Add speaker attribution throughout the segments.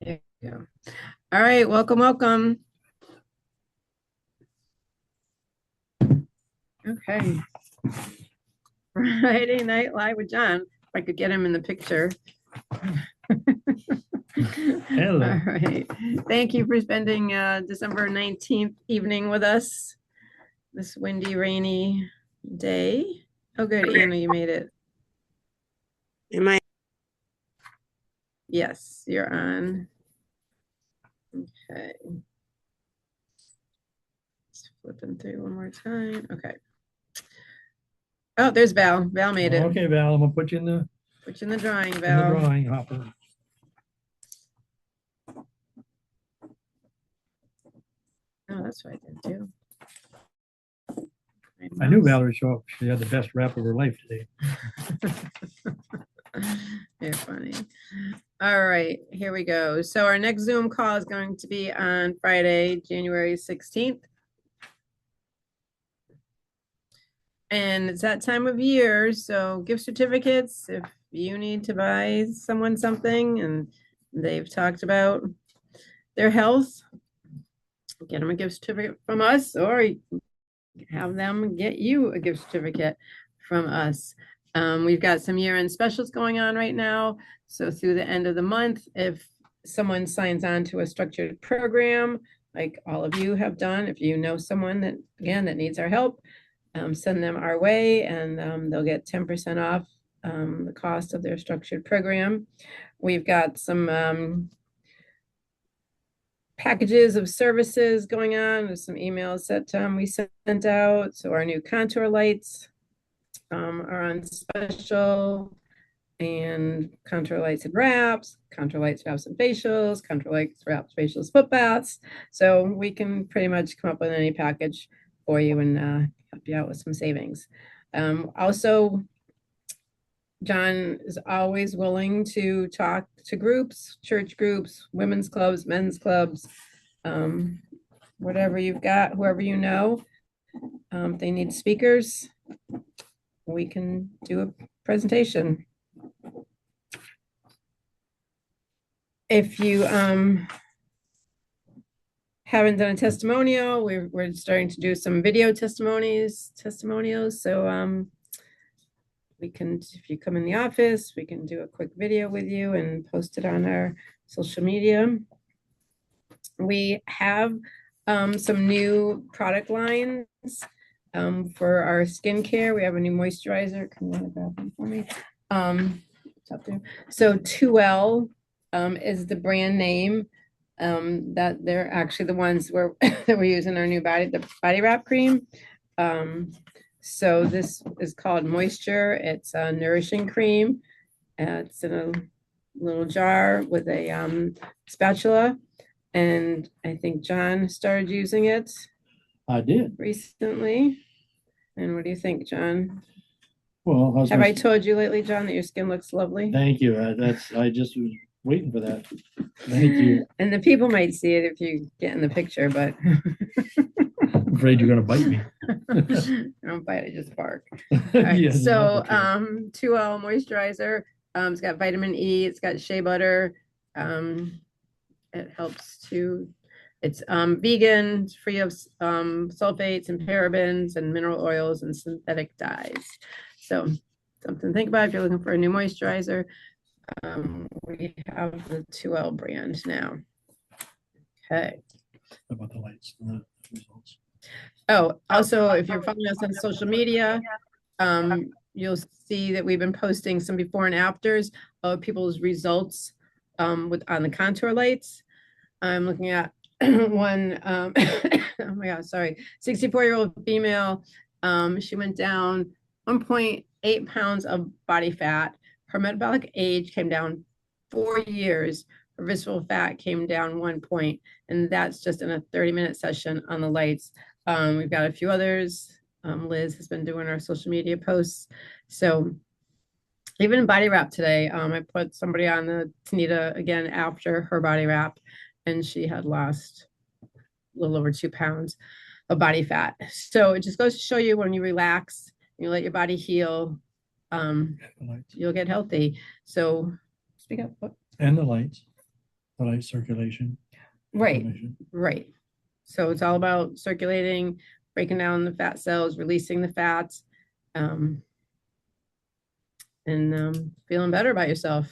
Speaker 1: There you go. All right, welcome, welcome. Okay. Friday Night Live with John. If I could get him in the picture.
Speaker 2: Hello.
Speaker 1: All right. Thank you for spending December 19th evening with us. This windy, rainy day. Oh, good, Anna, you made it.
Speaker 3: Am I?
Speaker 1: Yes, you're on. Okay. Just flipping through one more time. Okay. Oh, there's Val. Val made it.
Speaker 2: Okay, Val, I'm gonna put you in the
Speaker 1: Put you in the drawing, Val.
Speaker 2: drawing hopper.
Speaker 1: Oh, that's what I did too.
Speaker 2: I knew Val would show up. She had the best rap of her life today.
Speaker 1: You're funny. All right, here we go. So our next Zoom call is going to be on Friday, January 16th. And it's that time of year, so gift certificates, if you need to buy someone something and they've talked about their health, get them a gift certificate from us, or have them get you a gift certificate from us. We've got some year-end specials going on right now. So through the end of the month, if someone signs on to a structured program, like all of you have done, if you know someone that, again, that needs our help, send them our way and they'll get 10% off the cost of their structured program. We've got some packages of services going on. There's some emails that we sent out. So our new contour lights are on special, and contour lights and wraps, contour lights, wraps and facials, contour lights, wraps, facials, foot baths. So we can pretty much come up with any package for you and help you out with some savings. Also, John is always willing to talk to groups, church groups, women's clubs, men's clubs, whatever you've got, whoever you know. If they need speakers, we can do a presentation. If you haven't done a testimonial, we're starting to do some video testimonials. So we can, if you come in the office, we can do a quick video with you and post it on our social media. We have some new product lines for our skincare. We have a new moisturizer. Can you grab one for me? It's up there. So 2L is the brand name. That they're actually the ones that we're using our new the body wrap cream. So this is called Moisture. It's a nourishing cream. It's in a little jar with a spatula. And I think John started using it
Speaker 2: I did.
Speaker 1: recently. And what do you think, John?
Speaker 2: Well,
Speaker 1: Have I told you lately, John, that your skin looks lovely?
Speaker 2: Thank you. I just was waiting for that. Thank you.
Speaker 1: And the people might see it if you get in the picture, but
Speaker 2: I'm afraid you're gonna bite me.
Speaker 1: I don't bite, I just bark. All right,
Speaker 2: Yeah,
Speaker 1: so
Speaker 2: no,
Speaker 1: 2L moisturizer. It's got vitamin E, it's got shea butter. It helps to, it's vegan, it's free of sulfates and parabens and mineral oils and synthetic dyes. So something to think about if you're looking for a new moisturizer. We have the 2L brand now. Okay.
Speaker 2: about the lights and the results.
Speaker 1: Oh, also, if you're following us on social media, you'll see that we've been posting some before and afters of people's results on the contour lights. I'm looking at one, oh my God, sorry, 64-year-old female. She went down 1.8 pounds of body fat. Her metabolic age came down 4 years. Her visceral fat came down 1 point, and that's just in a 30-minute session on the lights. We've got a few others. Liz has been doing our social media posts. So even in body wrap today, I put somebody on the Tanita again after her body wrap, and she had lost a little over 2 pounds of body fat. So it just goes to show you when you relax, you let your body heal, you'll get healthy. So speak up.
Speaker 2: And the lights. Like circulation.
Speaker 1: Right,
Speaker 2: inflammation.
Speaker 1: right. So it's all about circulating, breaking down the fat cells, releasing the fats, um, and feeling better about yourself.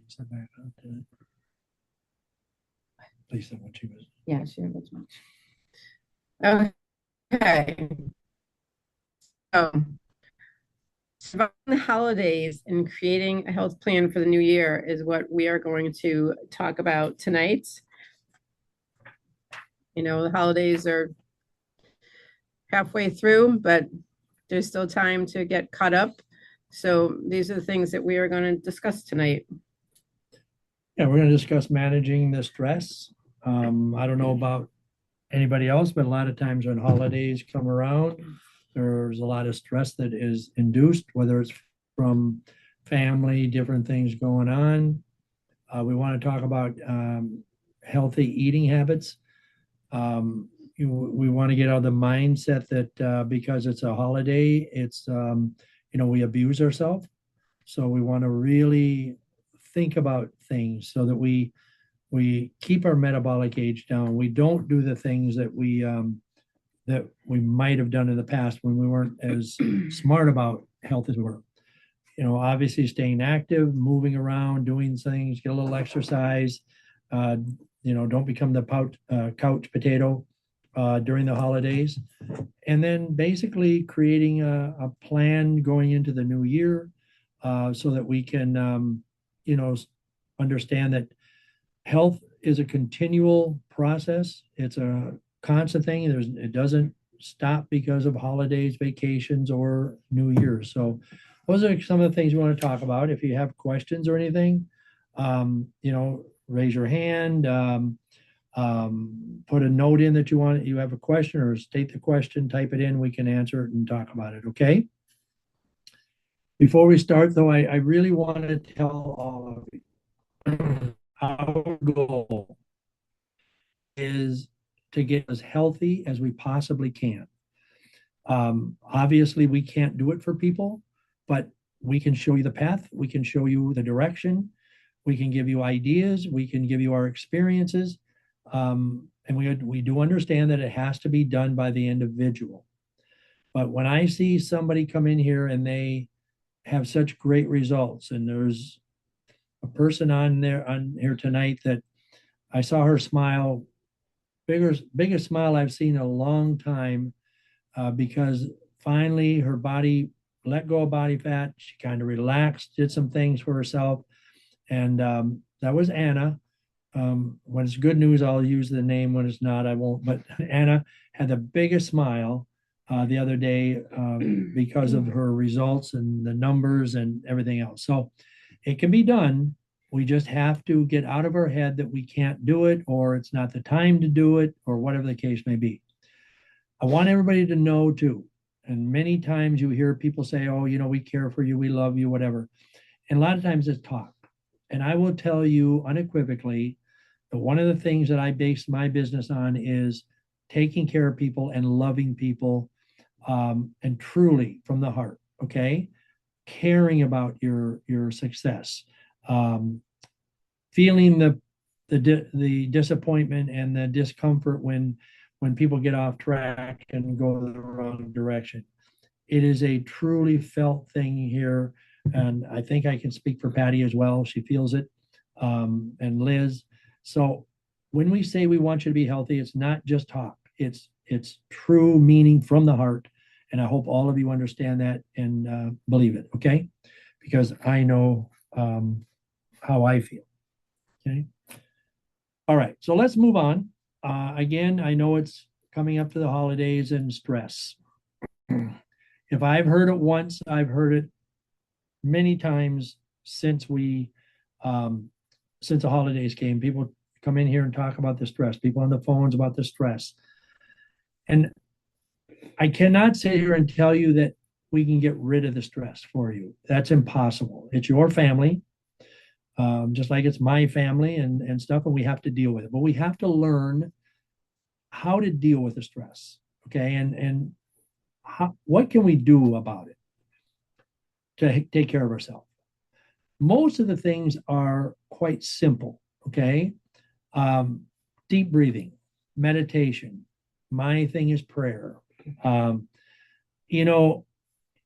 Speaker 2: Lisa back up to it. Lisa, what she was.
Speaker 1: Yeah, she didn't look much. Okay. So surviving the holidays and creating a health plan for the new year is what we are going to talk about tonight. You know, the holidays are halfway through, but there's still time to get caught up. So these are the things that we are going to discuss tonight.
Speaker 2: Yeah, we're going to discuss managing the stress. I don't know about anybody else, but a lot of times when holidays come around, there's a lot of stress that is induced, whether it's from family, different things going on. We want to talk about healthy eating habits. We want to get out of the mindset that because it's a holiday, it's, we abuse ourselves. So we want to really think about things so that we keep our metabolic age down. We don't do the things that we might have done in the past when we weren't as smart about health as we were. Obviously staying active, moving around, doing things, get a little exercise. Don't become the couch potato during the holidays. And then basically creating a plan going into the new year so that we can, understand that health is a continual process. It's a constant thing. It doesn't stop because of holidays, vacations, or New Year's. So those are some of the things we want to talk about. If you have questions or anything, raise your hand, put a note in that you have a question, or state the question, type it in, we can answer it and talk about it, okay? Before we start, though, I really want to tell all of you, our goal is to get as healthy as we possibly can. Obviously, we can't do it for people, but we can show you the path. We can show you the direction. We can give you ideas. We can give you our experiences. And we do understand that it has to be done by the individual. But when I see somebody come in here and they have such great results, and there's a person on here tonight that I saw her smile, biggest smile I've seen in a long time, because finally her body let go of body fat. She kind of relaxed, did some things for herself. And that was Anna. When it's good news, I'll use the name. When it's not, I won't. But Anna had the biggest smile the other day because of her results and the numbers and everything else. So it can be done. We just have to get out of our head that we can't do it, or it's not the time to do it, or whatever the case may be. I want everybody to know too. And many times you hear people say, oh, we care for you, we love you, whatever. And a lot of times it's talk. And I will tell you unequivocally that one of the things that I base my business on is taking care of people and loving people, and truly from the heart, okay? Caring about your success, feeling the disappointment and the discomfort when people get off track and go the wrong direction. It is a truly felt thing here. And I think I can speak for Patty as well. She feels it, and Liz. So when we say we want you to be healthy, it's not just talk. It's true meaning from the heart. And I hope all of you understand that and believe it, okay? Because I know how I feel, okay? All right, so let's move on. Again, I know it's coming up to the holidays and stress. If I've heard it once, I've heard it many times since the holidays came. People come in here and talk about the stress. People on the phones about the stress. And I cannot sit here and tell you that we can get rid of the stress for you. That's impossible. It's your family, just like it's my family and stuff, and we have to deal with it. But we have to learn how to deal with the stress, okay? And what can we do about it to take care of ourselves? Most of the things are quite simple, okay? Um, Deep breathing, meditation. My thing is prayer. Um, you know,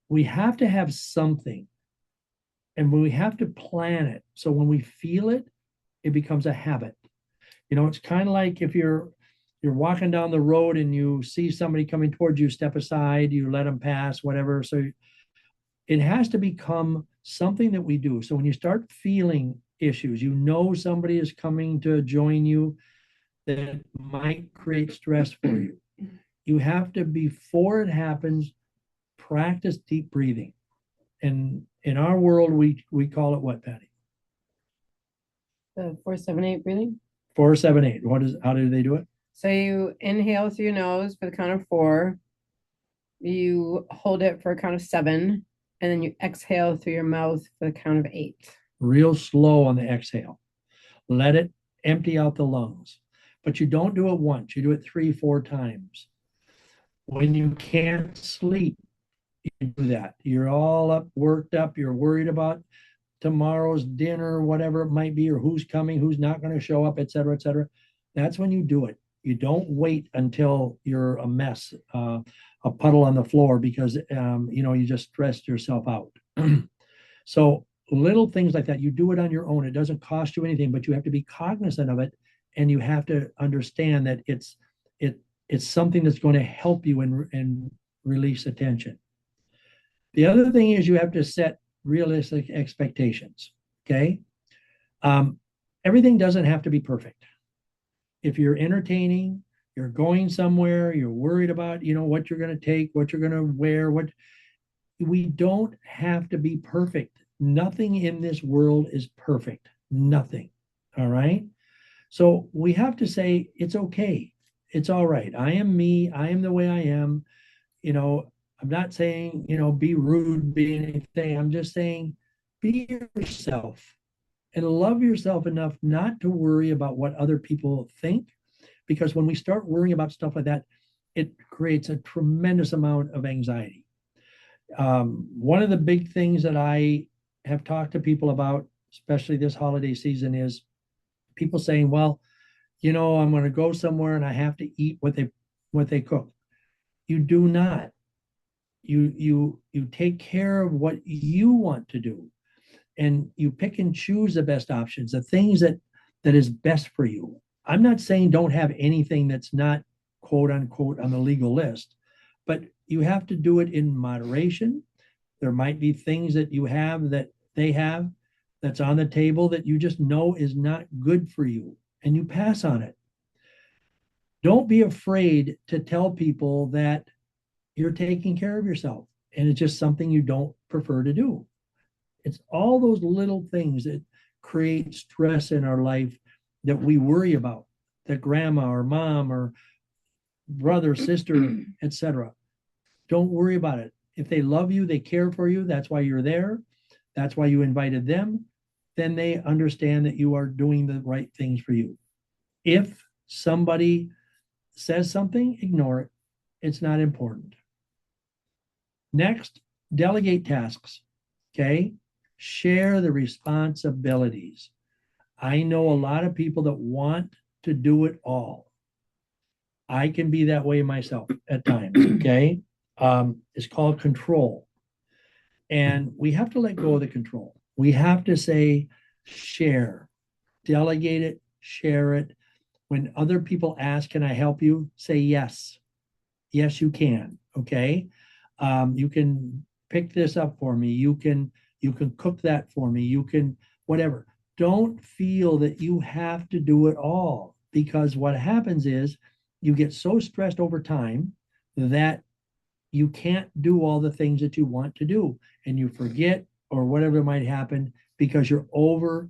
Speaker 2: we have to have something and we have to plan it. So when we feel it, it becomes a habit. It's kind of like if you're walking down the road and you see somebody coming towards you, step aside, you let them pass, whatever. So it has to become something that we do. So when you start feeling issues, somebody is coming to join you that might create stress for you. You have to, before it happens, practice deep breathing. And in our world, we call it what, Patty?
Speaker 1: The 4-7-8 breathing.
Speaker 2: 4-7-8. How do they do it?
Speaker 1: So you inhale through your nose for the count of 4. You hold it for a count of 7, and then you exhale through your mouth for the count of 8.
Speaker 2: Real slow on the exhale. Let it empty out the lungs. But you don't do it once. You do it 3-4 times. When you can't sleep, you do that. You're all up, worked up. You're worried about tomorrow's dinner, whatever it might be, or who's coming, who's not going to show up, et cetera, et cetera. That's when you do it. You don't wait until you're a mess, a puddle on the floor, because you just stressed yourself out. So little things like that, you do it on your own. It doesn't cost you anything, but you have to be cognizant of it, and you have to understand that it's something that's going to help you and release attention. The other thing is you have to set realistic expectations. Okay. Everything doesn't have to be perfect. If you're entertaining, you're going somewhere, you're worried about, what you're going to take, what you're going to wear, we don't have to be perfect. Nothing in this world is perfect. Nothing. All right. So we have to say, it's okay. It's all right. I am me. I am the way I am. I'm not saying, be rude, be anything. I'm just saying, be yourself and love yourself enough not to worry about what other people think. Because when we start worrying about stuff like that, it creates a tremendous amount of anxiety. One of the big things that I have talked to people about, especially this holiday season, is people saying, well, I'm going to go somewhere and I have to eat what they cook. You do not. You take care of what you want to do, and you pick and choose the best options, the things that is best for you. I'm not saying don't have anything that's not quote unquote on the legal list, but you have to do it in moderation. There might be things that you have that they have that's on the table that you just know is not good for you, and you pass on it. Don't be afraid to tell people that you're taking care of yourself and it's just something you don't prefer to do. It's all those little things that create stress in our life that we worry about, that grandma or mom or brother, sister, etc. Don't worry about it. If they love you, they care for you, that's why you're there, that's why you invited them, then they understand that you are doing the right things for you. If somebody says something, ignore it. It's not important. Next, delegate tasks. Okay. Share the responsibilities. I know a lot of people that want to do it all. I can be that way myself at times. Okay. It's called control. And we have to let go of the control. We have to say, share, delegate it, share it. When other people ask, can I help you? Say yes. Yes, you can. Okay. You can pick this up for me. You can cook that for me. You can whatever. Don't feel that you have to do it all, because what happens is you get so stressed over time that you can't do all the things that you want to do, and you forget or whatever might happen because you're over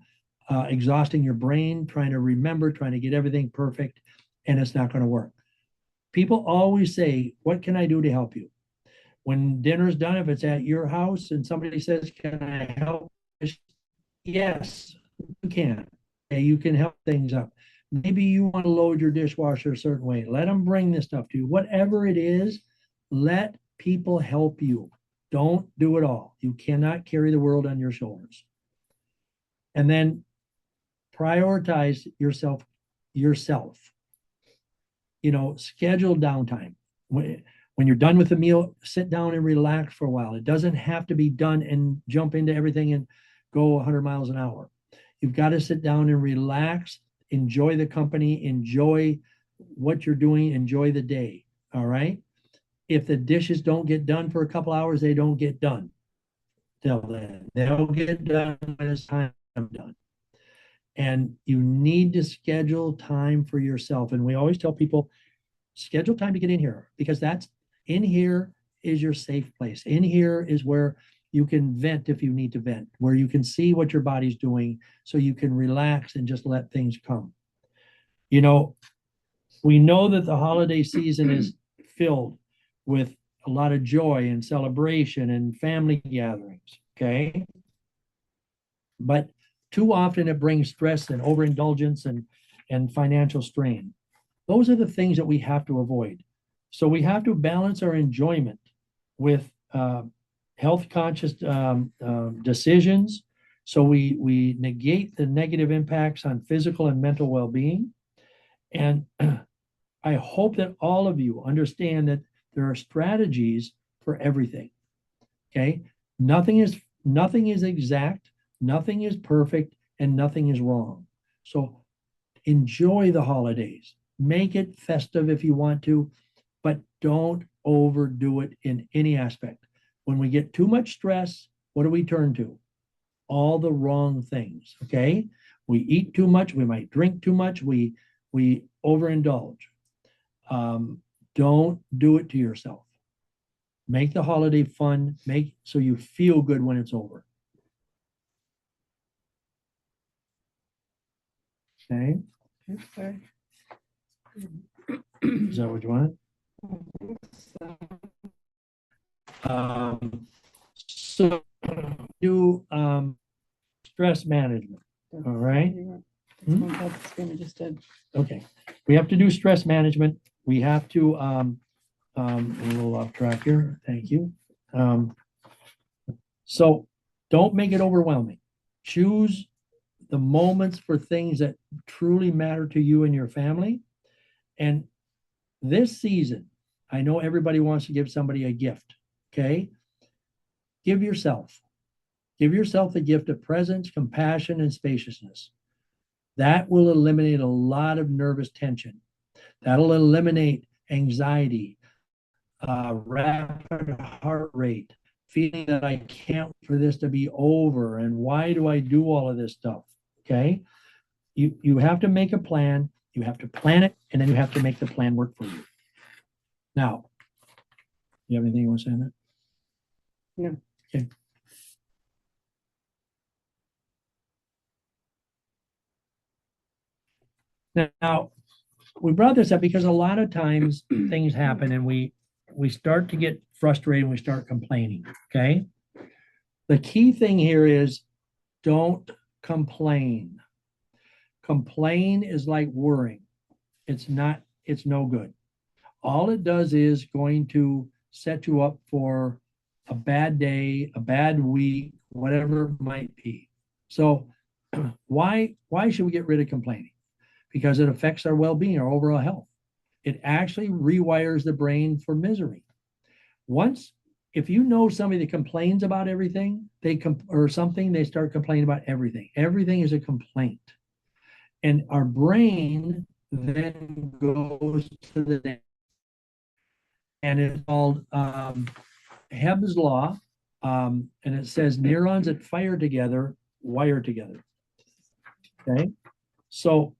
Speaker 2: exhausting your brain, trying to remember, trying to get everything perfect, and it's not going to work. People always say, what can I do to help you? When dinner's done, if it's at your house and somebody says, can I help? Yes, you can. Okay, you can help things up. Maybe you want to load your dishwasher a certain way. Let them bring this stuff to you. Whatever it is, let people help you. Don't do it all. You cannot carry the world on your shoulders. And then prioritize yourself. Schedule downtime. When you're done with the meal, sit down and relax for a while. It doesn't have to be done and jump into everything and go 100 miles an hour. You've got to sit down and relax, enjoy the company, enjoy what you're doing, enjoy the day. All right. If the dishes don't get done for a couple hours, they don't get done. Till then, they'll get done when it's time done. And you need to schedule time for yourself. And we always tell people, schedule time to get in here, because that's in here is your safe place. In here is where you can vent if you need to vent, where you can see what your body's doing so you can relax and just let things come. We know that the holiday season is filled with a lot of joy and celebration and family gatherings, okay? But too often it brings stress and overindulgence and financial strain. Those are the things that we have to avoid. So we have to balance our enjoyment with health conscious decisions. So we negate the negative impacts on physical and mental well-being. And I hope that all of you understand that there are strategies for everything. Okay. Nothing is exact, nothing is perfect, and nothing is wrong. So enjoy the holidays. Make it festive if you want to, but don't overdo it in any aspect. When we get too much stress, what do we turn to? All the wrong things. Okay. We eat too much. We might drink too much. We overindulge. Don't do it to yourself. Make the holiday fun. Make so you feel good when it's over. Okay.
Speaker 1: Okay.
Speaker 2: Is that what you want? So do stress management. All right. Okay. We have to do stress management. We have to a little off track here. Thank you. So don't make it overwhelming. Choose the moments for things that truly matter to you and your family. And this season, I know everybody wants to give somebody a gift. Okay. Give yourself the gift of presence, compassion, and spaciousness. That will eliminate a lot of nervous tension. That'll eliminate anxiety, rapid heart rate, feeling that I can't wait for this to be over, and why do I do all of this stuff? Okay. You have to make a plan, you have to plan it, and then you have to make the plan work for you. Now, you have anything you want to say on that?
Speaker 1: No.
Speaker 2: Okay. Now, we brought this up because a lot of times things happen and we start to get frustrated and we start complaining, okay? The key thing here is don't complain. Complain is like worrying. It's no good. All it does is going to set you up for a bad day, a bad week, whatever it might be. So why should we get rid of complaining? Because it affects our well-being, our overall health. It actually rewires the brain for misery. If you know somebody that complains about everything, they start complaining about everything. Everything is a complaint. And our brain then goes to the next. And it's called Hebb's law. And it says neurons that fire together, wire together. Okay. So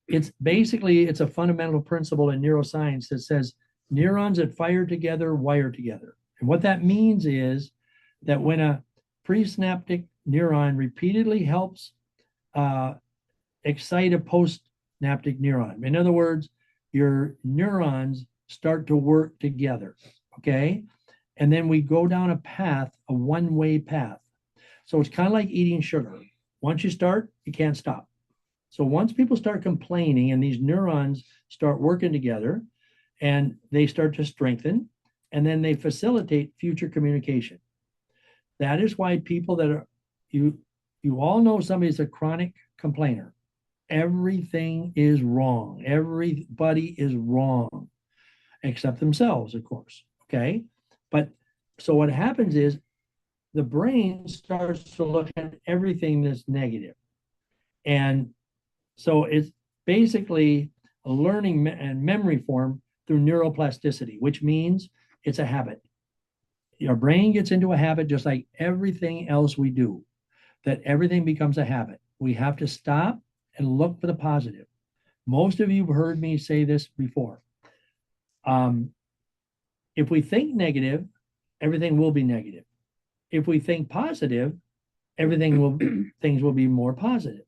Speaker 2: it's a fundamental principle in neuroscience that says neurons that fire together, wire together. And what that means is that when a presynaptic neuron repeatedly helps excite a postsynaptic neuron. In other words, your neurons start to work together, okay? And then we go down a path, a one-way path. So it's kind of like eating sugar. Once you start, you can't stop. So once people start complaining and these neurons start working together and they start to strengthen, and then they facilitate future communication. That is why people that are, you you all know somebody's a chronic complainer. Everything is wrong. Everybody is wrong, except themselves, of course. Okay. But so what happens is the brain starts to look at everything that's negative. And so it's basically a learning and memory form through neuroplasticity, which means it's a habit. Your brain gets into a habit just like everything else we do, that everything becomes a habit. We have to stop and look for the positive. Most of you have heard me say this before. If we think negative, everything will be negative. If we think positive, things will be more positive.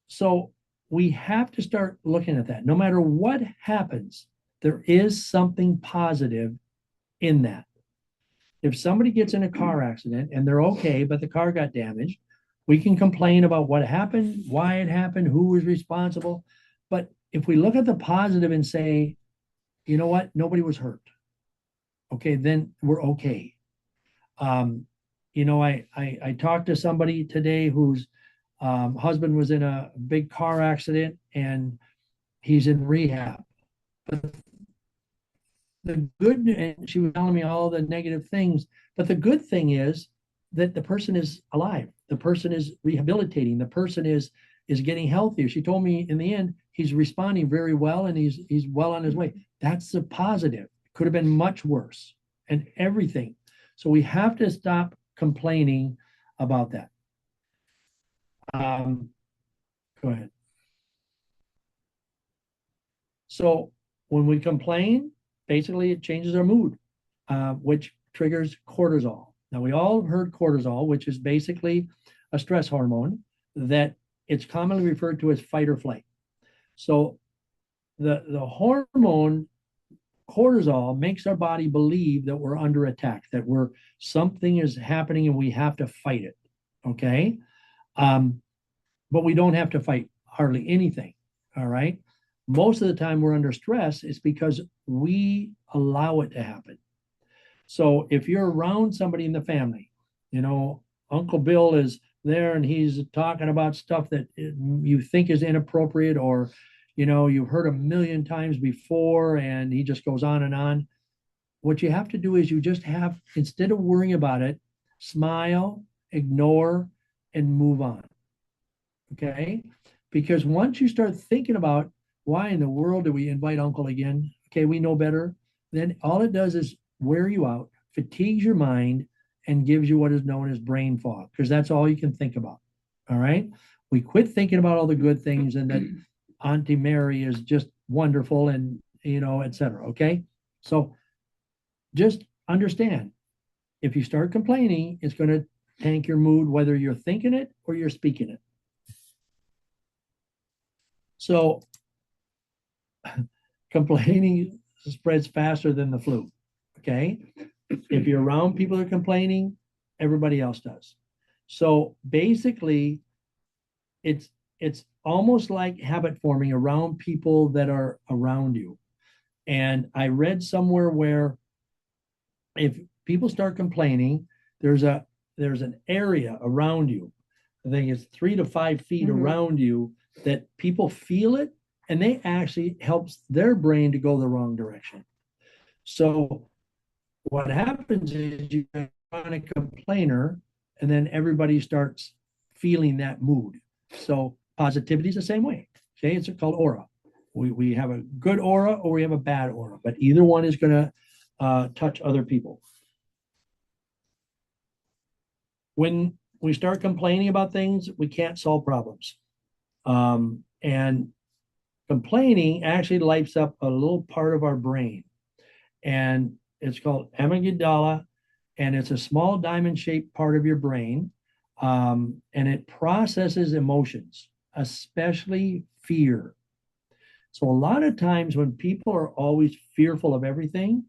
Speaker 2: So we have to start looking at that. No matter what happens, there is something positive in that. If somebody gets in a car accident and they're okay, but the car got damaged, we can complain about what happened, why it happened, who was responsible. But if we look at the positive and say, you know what, nobody was hurt, okay, then we're okay. I talked to somebody today whose husband was in a big car accident and he's in rehab. But the good, and she was telling me all the negative things, but the good thing is that the person is alive. The person is rehabilitating. The person is getting healthier. She told me in the end, he's responding very well and he's well on his way. That's a positive. Could have been much worse and everything. So we have to stop complaining about that. Go ahead. So when we complain, basically it changes our mood, which triggers cortisol. Now we all heard cortisol, which is basically a stress hormone that it's commonly referred to as fight or flight. So the hormone cortisol makes our body believe that we're under attack, that something is happening and we have to fight it. Okay. But we don't have to fight hardly anything. All right. Most of the time we're under stress, it's because we allow it to happen. So if you're around somebody in the family, Uncle Bill is there and he's talking about stuff that you think is inappropriate, or you've heard a million times before and he just goes on and on. What you have to do is you just have, instead of worrying about it, smile, ignore, and move on. Okay? Because once you start thinking about why in the world do we invite Uncle again? Okay, we know better. Then all it does is wear you out, fatigues your mind, and gives you what is known as brain fog, because that's all you can think about. All right? We quit thinking about all the good things and that Auntie Mary is just wonderful and, et cetera. Okay? So just understand, if you start complaining, it's going to tank your mood, whether you're thinking it or you're speaking it. So complaining spreads faster than the flu. Okay. If you're around people that are complaining, everybody else does. So basically, it's almost like habit forming around people that are around you. And I read somewhere where if people start complaining, there's an area around you. I think it's 3 to 5 feet around you that people feel it, and they actually helps their brain to go the wrong direction. So what happens is you get a chronic complainer, and then everybody starts feeling that mood. So positivity is the same way. Okay, it's called aura. We have a good aura or we have a bad aura, but either one is going to touch other people. When we start complaining about things, we can't solve problems. And complaining actually lights up a little part of our brain, and it's called amygdala, and it's a small diamond-shaped part of your brain, and it processes emotions, especially fear. So a lot of times when people are always fearful of everything,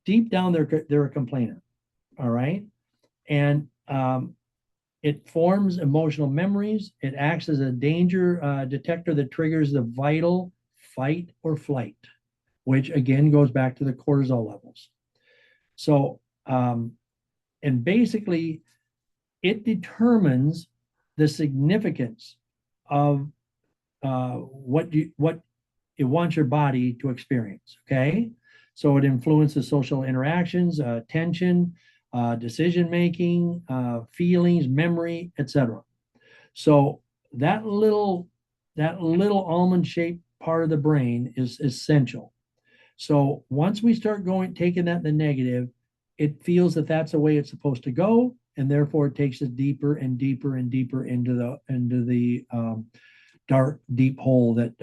Speaker 2: deep down they're a complainer. All right, and it forms emotional memories. It acts as a danger detector that triggers the vital fight or flight, which again goes back to the cortisol levels. So, and basically, it determines the significance of what you want your body to experience. Okay, so it influences social interactions, attention, decision making, feelings, memory, etc. So that little almond shaped part of the brain is essential. So once we start taking that in the negative, it feels that that's the way it's supposed to go, and therefore it takes us deeper and deeper and deeper into the dark, deep hole that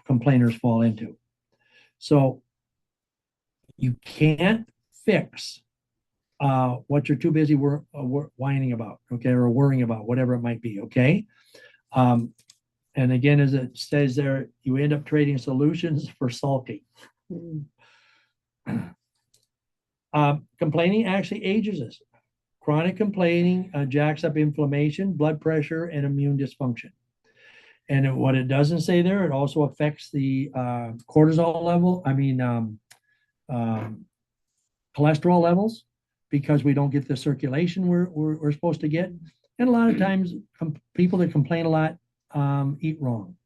Speaker 2: complainers fall into. So you can't fix what you're too busy whining about, okay, or worrying about, whatever it might be, okay? And again, as it says there, you end up trading solutions for sulking. Complaining actually ages us. Chronic complaining jacks up inflammation, blood pressure, and immune dysfunction. And what it doesn't say there, it also affects the cortisol level. Cholesterol levels, because we don't get the circulation we're supposed to get. And a lot of times, people that complain a lot eat wrong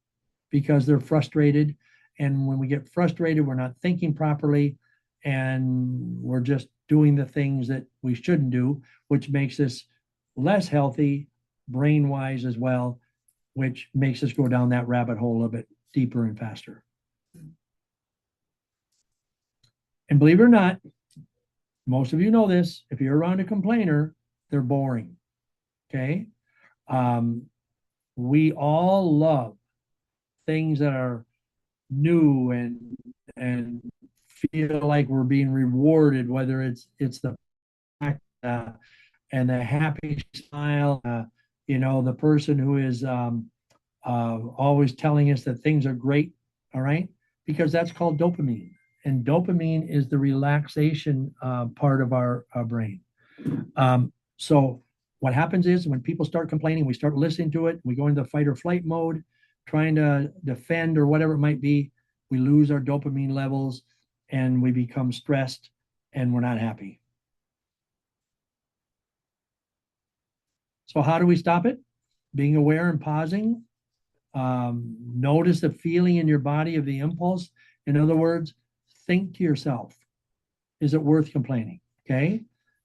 Speaker 2: because they're frustrated. And when we get frustrated, we're not thinking properly, and we're just doing the things that we shouldn't do, which makes us less healthy brain-wise as well, which makes us go down that rabbit hole a little bit deeper and faster. And believe it or not, most of you know this, if you're around a complainer, they're boring. Okay? We all love things that are new and feel like we're being rewarded, whether it's the and the happy smile, the person who is always telling us that things are great, all right? Because that's called dopamine. And dopamine is the relaxation part of our brain. So what happens is when people start complaining, we start listening to it, we go into fight or flight mode, trying to defend or whatever it might be, we lose our dopamine levels and we become stressed and we're not happy. So how do we stop it? Being aware and pausing. Notice the feeling in your body of the impulse. In other words, think to yourself, is it worth complaining? Okay.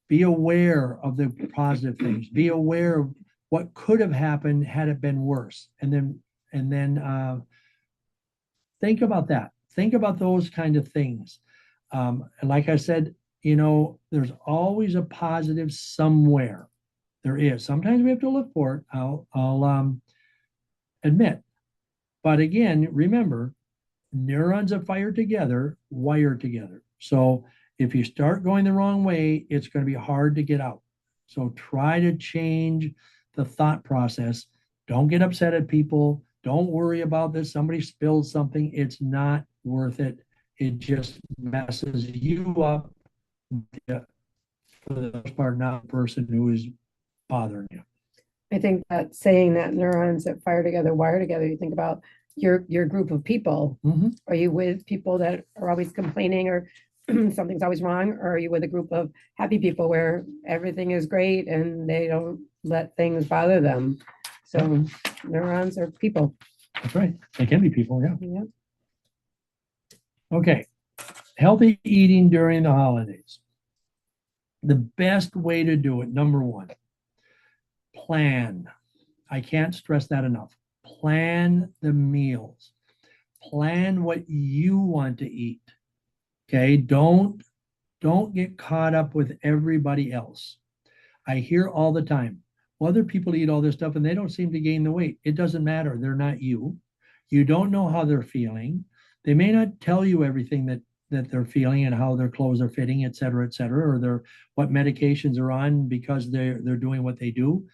Speaker 2: Be aware of the positive things. Be aware of what could have happened had it been worse. And then think about that. Think about those kind of things. And like I said, there's always a positive somewhere. There is. Sometimes we have to look for it. I'll admit. But again, remember, neurons that fire together wire together. So if you start going the wrong way, it's going to be hard to get out. So try to change the thought process. Don't get upset at people. Don't worry about this. Somebody spilled something. It's not worth it. It just messes you up. For the most part, not the person who is bothering you.
Speaker 1: I think that saying that neurons that fire together, wire together, you think about your group of people.
Speaker 2: Mm-hmm.
Speaker 1: Are you with people that are always complaining or something's always wrong? Or are you with a group of happy people where everything is great and they don't let things bother them? So neurons are people.
Speaker 2: That's right. They can be people, yeah.
Speaker 1: Yeah.
Speaker 2: Okay. Healthy eating during the holidays. The best way to do it, number one, plan. I can't stress that enough. Plan the meals. Plan what you want to eat. Okay, don't get caught up with everybody else. I hear all the time, well, other people eat all this stuff and they don't seem to gain the weight. It doesn't matter. They're not you. You don't know how they're feeling. They may not tell you everything that they're feeling and how their clothes are fitting, et cetera, or what medications are on because they're doing what they do.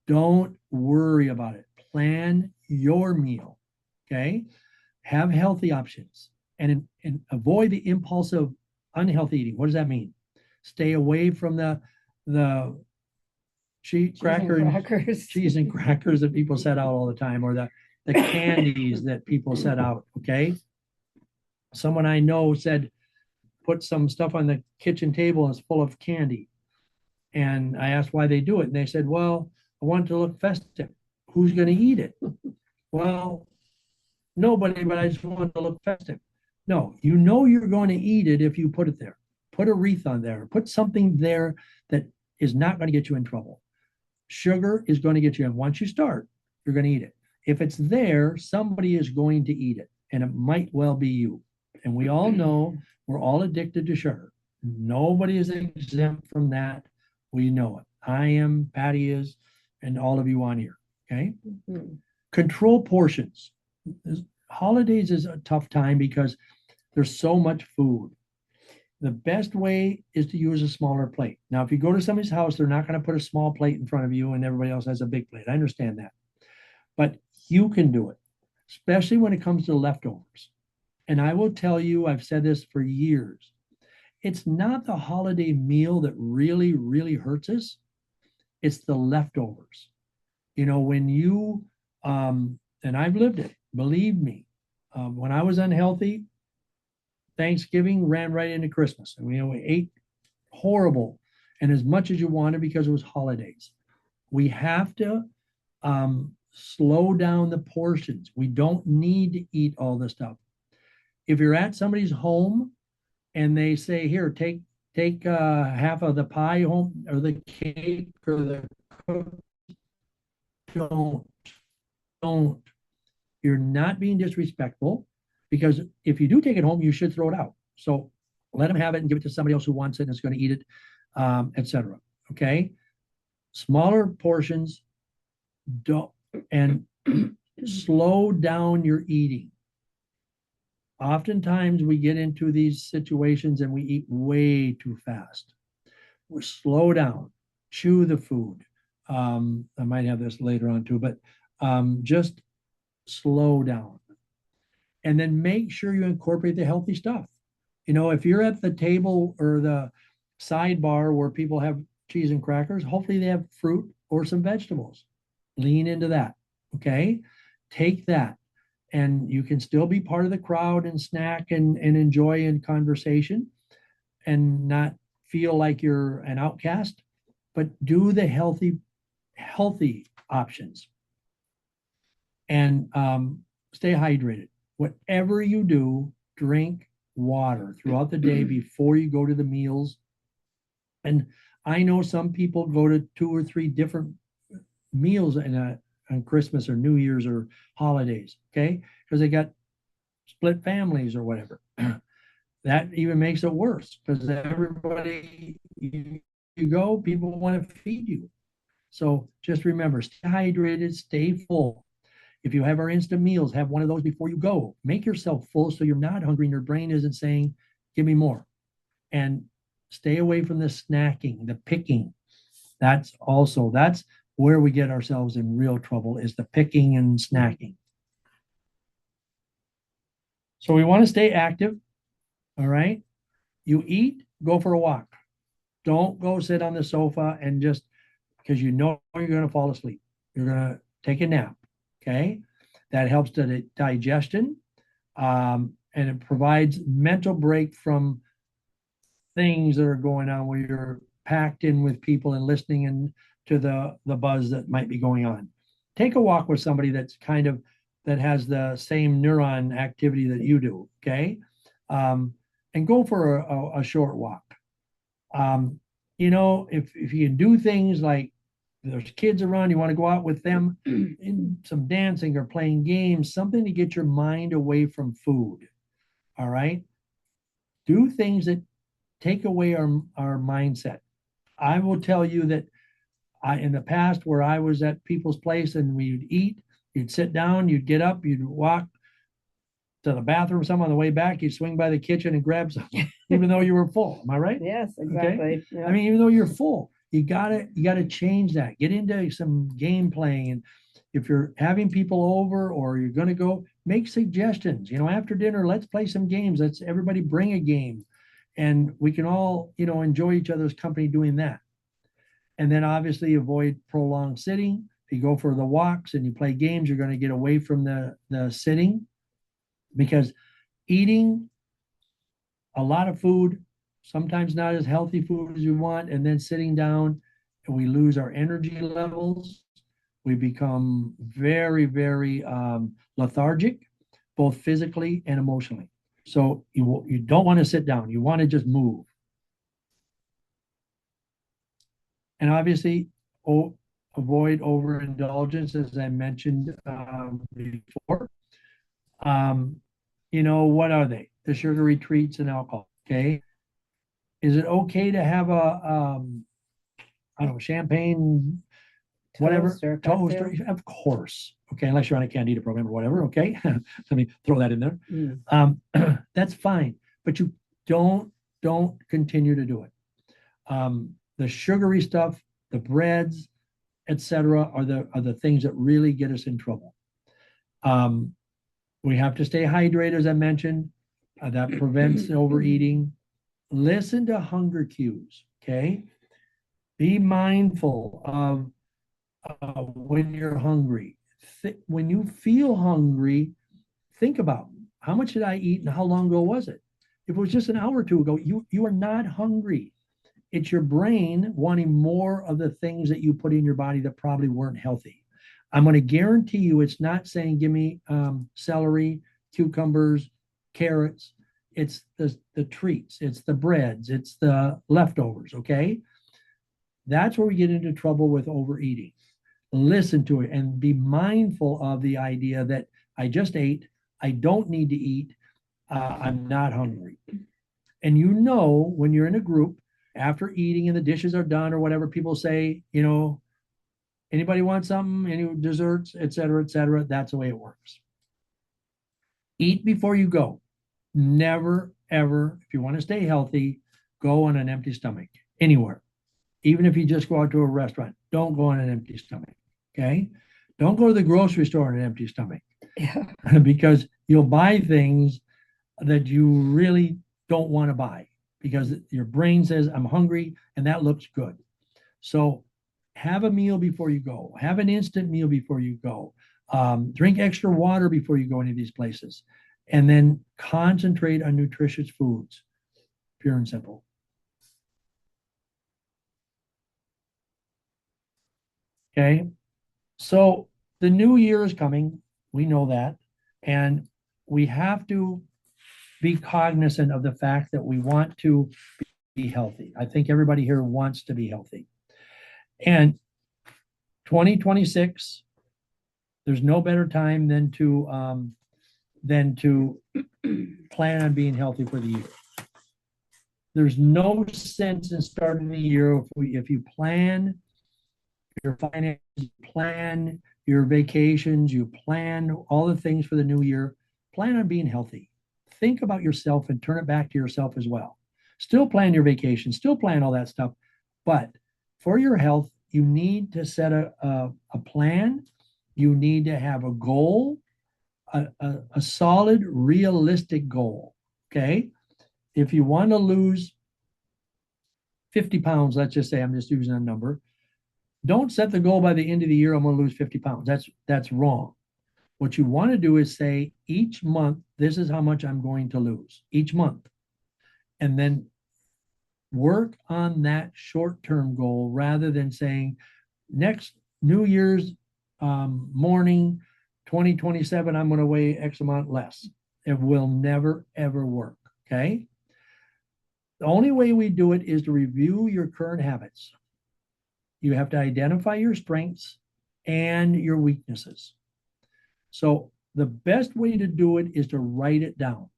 Speaker 2: Don't worry about it. Plan your meal. Okay. Have healthy options and avoid the impulsive, unhealthy eating. What does that mean? Stay away from the cheese and crackers that people set out all the time, or the candies that people set out. Okay. Someone I know said, put some stuff on the kitchen table and it's full of candy. And I asked why they do it. And they said, well, I want it to look festive. Who's going to eat it? Well, nobody, but I just want it to look festive. No, you know you're going to eat it if you put it there. Put a wreath on there. Put something there that is not going to get you in trouble. Sugar is going to get you in. Once you start, you're going to eat it. If it's there, somebody is going to eat it, and it might well be you. And we all know we're all addicted to sugar. Nobody is exempt from that. We know it. I am, Patty is, and all of you on here. Okay.
Speaker 1: Mhm.
Speaker 2: Control portions. Holidays is a tough time because there's so much food. The best way is to use a smaller plate. Now, if you go to somebody's house, they're not going to put a small plate in front of you and everybody else has a big plate. I understand that. But you can do it, especially when it comes to leftovers. And I will tell you, I've said this for years. It's not the holiday meal that really, really hurts us. It's the leftovers. You know, when you, and I've lived it, believe me, when I was unhealthy, Thanksgiving ran right into Christmas. And we ate horrible and as much as you wanted because it was holidays. We have to slow down the portions. We don't need to eat all this stuff. If you're at somebody's home and they say, here, take half of the pie home or the cake or the cookies, don't. You're not being disrespectful because if you do take it home, you should throw it out. So let them have it and give it to somebody else who wants it and is going to eat it, etc. Okay. Smaller portions, don't, and slow down your eating. Oftentimes we get into these situations and we eat way too fast. We slow down, chew the food. I might have this later on too, but just slow down. And then make sure you incorporate the healthy stuff. You know, if you're at the table or the sidebar where people have cheese and crackers, hopefully they have fruit or some vegetables. Lean into that. Okay. Take that. And you can still be part of the crowd and snack and enjoy in conversation and not feel like you're an outcast, but do the healthy options. And stay hydrated. Whatever you do, drink water throughout the day before you go to the meals. And I know some people go to 2 or 3 different meals on Christmas or New Year's or holidays, okay? Because they got split families or whatever. That even makes it worse because everybody you go, people want to feed you. So just remember, stay hydrated, stay full. If you have our instant meals, have one of those before you go. Make yourself full so you're not hungry and your brain isn't saying, give me more. And stay away from the snacking, the picking. That's where we get ourselves in real trouble, is the picking and snacking. So we want to stay active. All right. You eat, go for a walk. Don't go sit on the sofa and just because you know you're going to fall asleep. You're going to take a nap. Okay. That helps the digestion. And it provides mental break from things that are going on where you're packed in with people and listening and to the buzz that might be going on. Take a walk with somebody that's that has the same neuron activity that you do. Okay. And go for a short walk. You know, if you can do things like there's kids around, you want to go out with them in some dancing or playing games, something to get your mind away from food. All right. Do things that take away our mindset. I will tell you that in the past where I was at people's place and we'd eat, you'd sit down, you'd get up, you'd walk to the bathroom, some on the way back, you'd swing by the kitchen and grab something, even though you were full. Am I right?
Speaker 1: Yes, exactly.
Speaker 2: Okay?
Speaker 1: Yeah.
Speaker 2: I mean, even though you're full, you gotta change that. Get into some game playing. And if you're having people over or you're gonna go, make suggestions. You know, after dinner, let's play some games. Let's everybody bring a game. And we can all, you know, enjoy each other's company doing that. And then obviously avoid prolonged sitting. If you go for the walks and you play games, you're going to get away from the sitting because eating a lot of food sometimes not as healthy food as we want, and then sitting down and we lose our energy levels. We become very, very lethargic, both physically and emotionally. So you don't want to sit down. You want to just move. And obviously, avoid overindulgence, as I mentioned before. What are they? The sugary treats and alcohol. Okay. Is it okay to have I don't know, champagne, whatever,
Speaker 1: Toast or a
Speaker 2: toast?
Speaker 1: cocktail?
Speaker 2: Of course. Okay. Unless you're on a candida program or whatever. Okay. Let me throw that in there. That's fine. But you don't continue to do it. The sugary stuff, the breads, etc., are the things that really get us in trouble. We have to stay hydrated, as I mentioned. That prevents overeating. Listen to hunger cues. Okay. Be mindful of when you're hungry. When you feel hungry, think about how much did I eat and how long ago was it? If it was just an hour or two ago, you are not hungry. It's your brain wanting more of the things that you put in your body that probably weren't healthy. I'm going to guarantee you it's not saying give me celery, cucumbers, carrots. It's the treats, it's the breads, it's the leftovers, okay? That's where we get into trouble with overeating. Listen to it and be mindful of the idea that I just ate, I don't need to eat, I'm not hungry. And when you're in a group, after eating and the dishes are done or whatever, people say, anybody want something, any desserts, et cetera, et cetera. That's the way it works. Eat before you go. Never, ever, if you want to stay healthy, go on an empty stomach anywhere. Even if you just go out to a restaurant, don't go on an empty stomach. Okay. Don't go to the grocery store on an empty stomach.
Speaker 1: Yeah.
Speaker 2: Because you'll buy things that you really don't want to buy because your brain says, I'm hungry, and that looks good. So have a meal before you go. Have an instant meal before you go. Drink extra water before you go any of these places. And then concentrate on nutritious foods, pure and simple. Okay. So the new year is coming. We know that. And we have to be cognizant of the fact that we want to be healthy. I think everybody here wants to be healthy. And 2026, there's no better time than to plan on being healthy for the year. There's no sense in starting the year if you plan your finances, you plan your vacations, you plan all the things for the new year. Plan on being healthy. Think about yourself and turn it back to yourself as well. Still plan your vacation, still plan all that stuff. But for your health, you need to set a plan. You need to have a goal, a solid, realistic goal. Okay. If you want to lose 50 pounds, let's just say, I'm just using a number. Don't set the goal by the end of the year, I'm going to lose 50 pounds. That's wrong. What you want to do is say each month, this is how much I'm going to lose each month. And then work on that short-term goal rather than saying next New Year's morning, 2027, I'm going to weigh X amount less. It will never, ever work. Okay. The only way we do it is to review your current habits. You have to identify your strengths and your weaknesses. So the best way to do it is to write it down.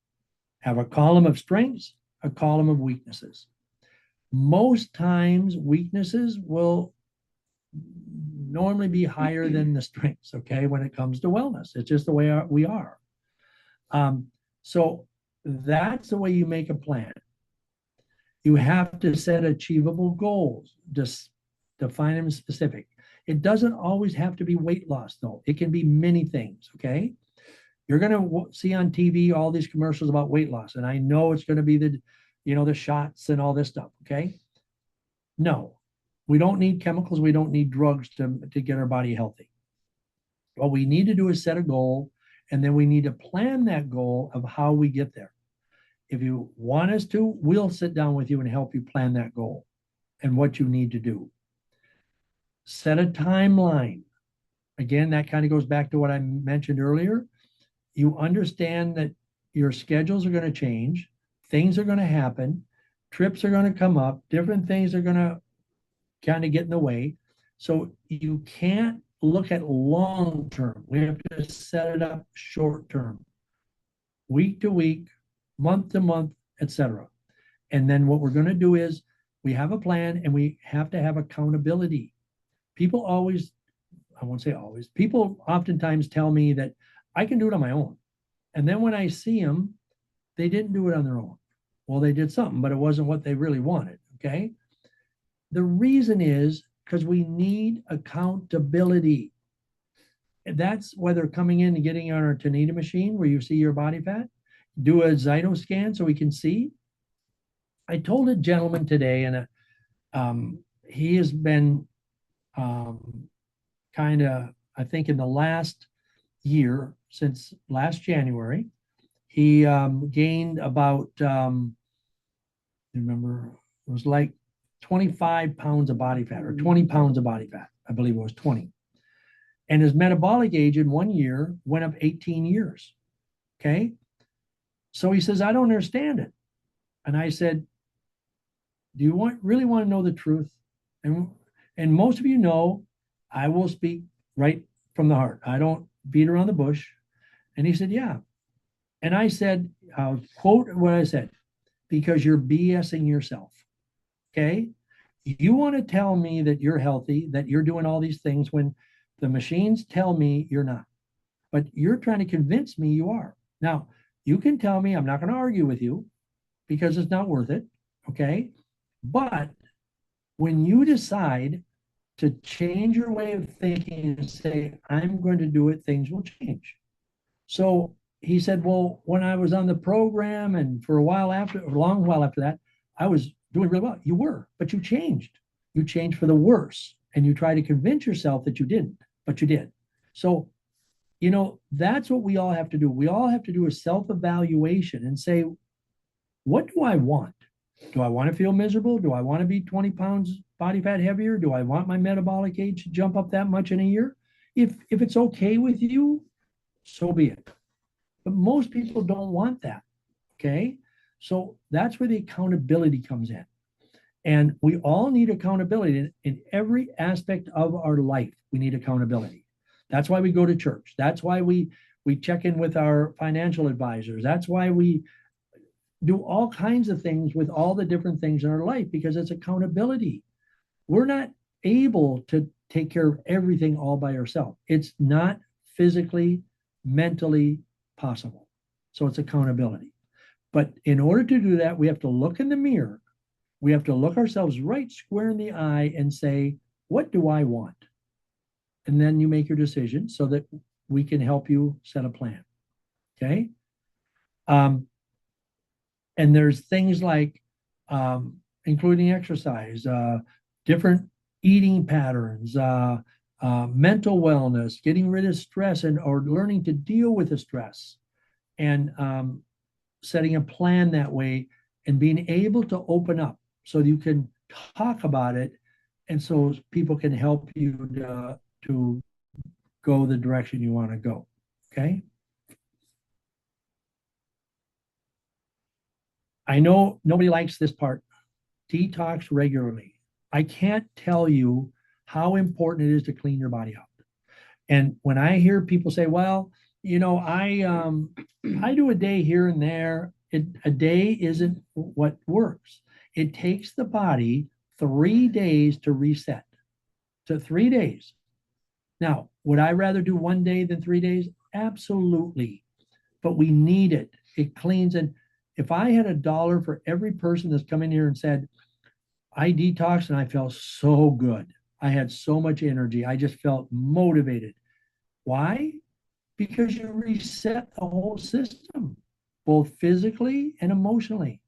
Speaker 2: Have a column of strengths, a column of weaknesses. Most times weaknesses will normally be higher than the strengths, okay, when it comes to wellness. It's just the way we are. So that's the way you make a plan. You have to set achievable goals, just define them specific. It doesn't always have to be weight loss, though. It can be many things, okay? You're going to see on TV all these commercials about weight loss, and I know it's going to be the shots and all this stuff, okay? No, we don't need chemicals. We don't need drugs to get our body healthy. What we need to do is set a goal, and then we need to plan that goal of how we get there. If you want us to, we'll sit down with you and help you plan that goal and what you need to do. Set a timeline. Again, that kind of goes back to what I mentioned earlier. You understand that your schedules are going to change, things are going to happen, trips are going to come up, different things are going to kind of get in the way. So you can't look at long term. We have to set it up short term, week to week, month to month, etc. And then what we're going to do is we have a plan and we have to have accountability. People always, I won't say always, people oftentimes tell me that I can do it on my own. And then when I see them, they didn't do it on their own. Well, they did something, but it wasn't what they really wanted. Okay. The reason is because we need accountability. And that's whether coming in and getting on our Tanita machine where you see your body fat, do a Zyto scan so we can see. I told a gentleman today, and he has been kind of, I think in the last year, since last January, he gained about, remember, it was like 25 pounds of body fat or 20 pounds of body fat. I believe it was 20. And his metabolic age in 1 year went up 18 years. Okay. So he says, I don't understand it. And I said, do you really want to know the truth? And most of you know, I will speak right from the heart. I don't beat around the bush. And he said, yeah. And I said, I'll quote what I said, because you're BSing yourself. Okay. You want to tell me that you're healthy, that you're doing all these things when the machines tell me you're not. But you're trying to convince me you are. Now, you can tell me, I'm not going to argue with you because it's not worth it. Okay. But when you decide to change your way of thinking and say, I'm going to do it, things will change. So he said, well, when I was on the program and for a long while after that, I was doing really well. You were, but you changed. You changed for the worse. And you try to convince yourself that you didn't, but you did. So, that's what we all have to do. We all have to do a self-evaluation and say, what do I want? Do I want to feel miserable? Do I want to be 20 pounds body fat heavier? Do I want my metabolic age to jump up that much in a year? If it's okay with you, so be it. But most people don't want that. Okay. So that's where the accountability comes in. And we all need accountability in every aspect of our life. We need accountability. That's why we go to church. That's why we check in with our financial advisors. That's why we do all kinds of things with all the different things in our life, because it's accountability. We're not able to take care of everything all by ourselves. It's not physically, mentally possible. So it's accountability. But in order to do that, we have to look in the mirror. We have to look ourselves right square in the eye and say, what do I want? And then you make your decision so that we can help you set a plan. Okay. And there's things like including exercise, different eating patterns, mental wellness, getting rid of stress or learning to deal with the stress, and setting a plan that way and being able to open up so you can talk about it and so people can help you to go the direction you want to go. Okay. I know nobody likes this part. Detox regularly. I can't tell you how important it is to clean your body out. And when I hear people say, well, I do a day here and there, a day isn't what works. It takes the body 3 days to reset. So 3 days. Now, would I rather do 1 day than 3 days? Absolutely. But we need it. It cleans. And if I had $1 for every person that's come in here and said, I detoxed and I felt so good. I had so much energy. I just felt motivated. Why? Because you reset the whole system, both physically and emotionally.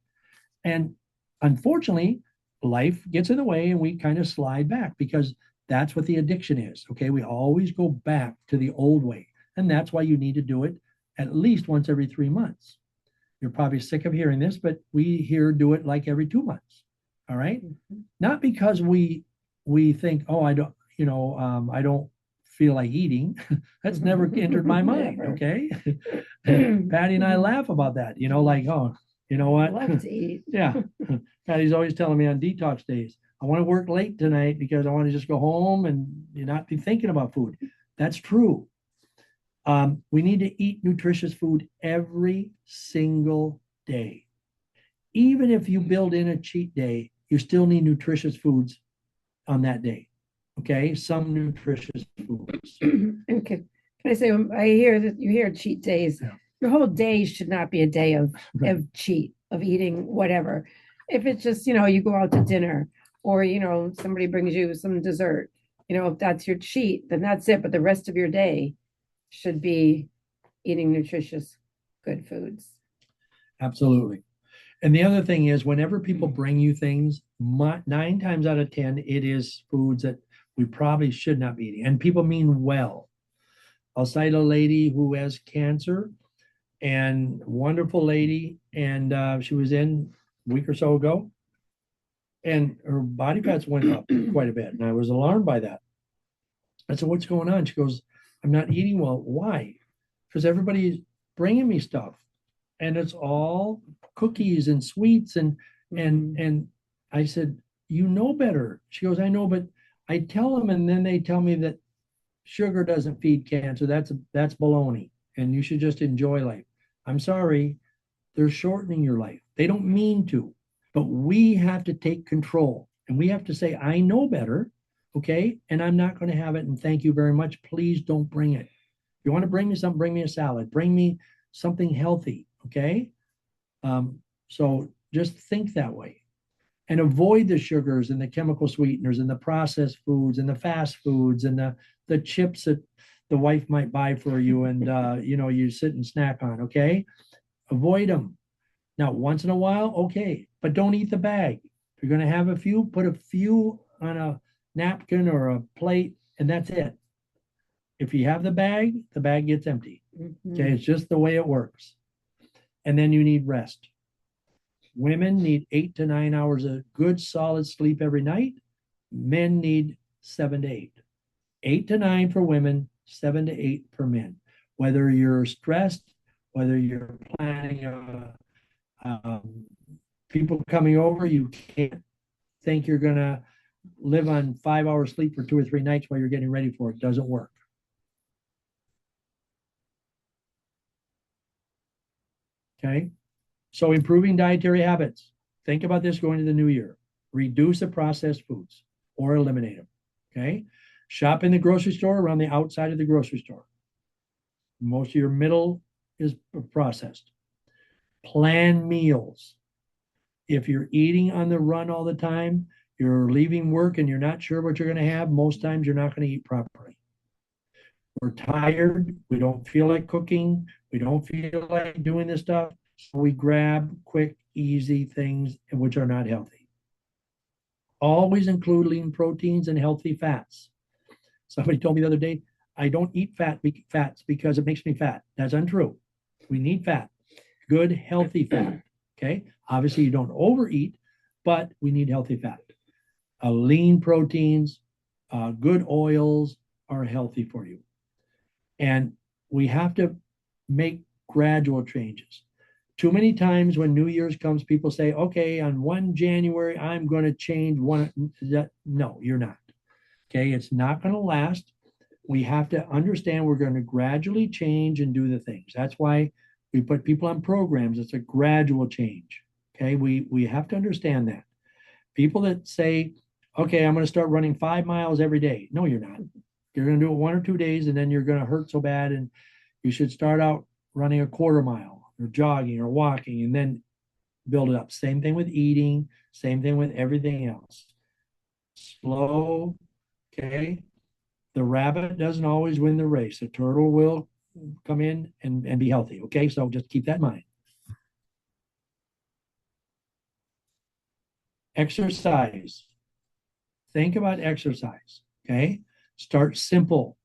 Speaker 2: And unfortunately, life gets in the way and we kind of slide back because that's what the addiction is. Okay. We always go back to the old way. And that's why you need to do it at least once every 3 months. You're probably sick of hearing this, but we here do it like every 2 months. All right. Not because we think, oh, I don't, I don't feel like eating. That's never entered my mind.
Speaker 1: Never.
Speaker 2: Okay. Patty and I laugh about that, like, oh, you know what?
Speaker 1: Love to eat.
Speaker 2: Yeah. Patty's always telling me on detox days, I want to work late tonight because I want to just go home and not be thinking about food. That's true. We need to eat nutritious food every single day. Even if you build in a cheat day, you still need nutritious foods on that day. Okay, some nutritious foods.
Speaker 1: And can I say, I hear that you hear cheat days.
Speaker 2: Yeah.
Speaker 1: Your whole day should not be a day of
Speaker 2: Right.
Speaker 1: cheat, of eating whatever. If it's just, you go out to dinner or, somebody brings you some dessert, if that's your cheat, then that's it. But the rest of your day should be eating nutritious, good foods.
Speaker 2: Absolutely. And the other thing is, whenever people bring you things, 9 times out of 10, it is foods that we probably should not be eating. And people mean well. I'll cite a lady who has cancer, and wonderful lady, and she was in a week or so ago, and her body fats went up quite a bit, and I was alarmed by that. I said, "What's going on?" She goes, "I'm not eating well." Why? Because everybody's bringing me stuff, and it's all cookies and sweets, and I said, "You know better." She goes, "I know, but I tell them, and then they tell me that sugar doesn't feed cancer. That's baloney, and you should just enjoy life." I'm sorry, they're shortening your life. They don't mean to, but we have to take control, and we have to say, "I know better, okay, and I'm not going to have it, and thank you very much. Please don't bring it. If you want to bring me something, bring me a salad. Bring me something healthy, okay?" So just think that way, and avoid the sugars and the chemical sweeteners and the processed foods and the fast foods and the chips that the wife might buy for you and you sit and snack on. Okay, avoid them. Now, once in a while, okay, but don't eat the bag. If you're going to have a few, put a few on a napkin or a plate, and that's it. If you have the bag gets empty. Okay, it's just the way it works. And then you need rest. Women need 8 to 9 hours of good solid sleep every night. Men need 7 to 8. 8 to 9 for women, 7 to 8 for men. Whether you're stressed, whether you're planning people coming over, you can't think you're going to live on 5 hours sleep for 2 or 3 nights while you're getting ready for it. It doesn't work. Okay. So improving dietary habits. Think about this going to the new year. Reduce the processed foods or eliminate them. Okay. Shop in the grocery store around the outside of the grocery store. Most of your middle is processed. Plan meals. If you're eating on the run all the time, you're leaving work and you're not sure what you're going to have, most times you're not going to eat properly. We're tired. We don't feel like cooking. We don't feel like doing this stuff. So we grab quick, easy things which are not healthy. Always include lean proteins and healthy fats. Somebody told me the other day, I don't eat fats because it makes me fat. That's untrue. We need fat, good, healthy fat. Okay. Obviously, you don't overeat, but we need healthy fat. Lean proteins, good oils are healthy for you. And we have to make gradual changes. Too many times when New Year's comes, people say, okay, on 1 January, I'm going to change one. No, you're not. Okay, it's not going to last. We have to understand we're going to gradually change and do the things. That's why we put people on programs. It's a gradual change. Okay, we have to understand that. People that say, okay, I'm going to start running 5 miles every day. No, you're not. You're going to do it 1 or 2 days, and then you're going to hurt so bad. And you should start out running a 1/4 mile or jogging or walking, and then build it up. Same thing with eating. Same thing with everything else. Slow. Okay. The rabbit doesn't always win the race. The turtle will come in and be healthy. Okay. So just keep that in mind. Exercise. Think about exercise. Okay. Start simple.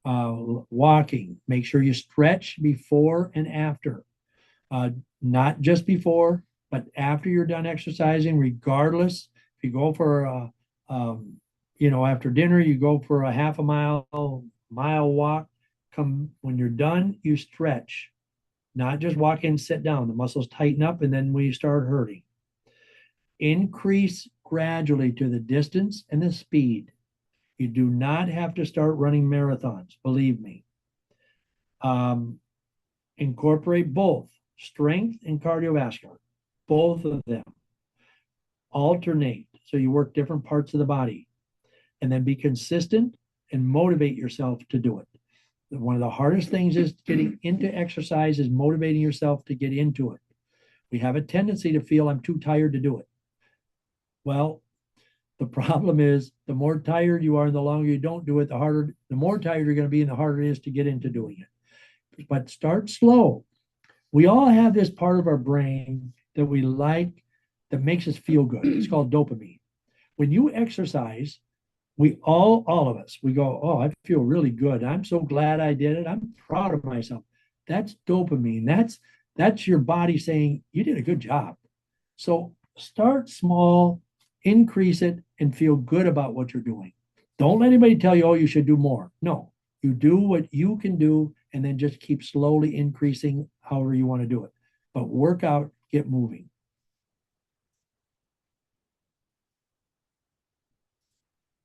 Speaker 2: Walking. Make sure you stretch before and after. not just before, but after you're done exercising, regardless. If you go for after dinner, you go for a half a mile walk. Come when you're done, you stretch, not just walk in, sit down. The muscles tighten up, and then we start hurting. Increase gradually to the distance and the speed. You do not have to start running marathons, believe me. Incorporate both strength and cardiovascular, both of them. Alternate so you work different parts of the body, and then be consistent and motivate yourself to do it. One of the hardest things is getting into exercise is motivating yourself to get into it. We have a tendency to feel I'm too tired to do it. Well, the problem is the more tired you are and the longer you don't do it, the more tired you're going to be and the harder it is to get into doing it. But start slow. We all have this part of our brain that we like that makes us feel good. It's called dopamine. When you exercise, we all of us, we go, oh, I feel really good. I'm so glad I did it. I'm proud of myself. That's dopamine. That's your body saying you did a good job. So start small, increase it, and feel good about what you're doing. Don't let anybody tell you, oh, you should do more. No, you do what you can do, and then just keep slowly increasing however you want to do it. But work out, get moving.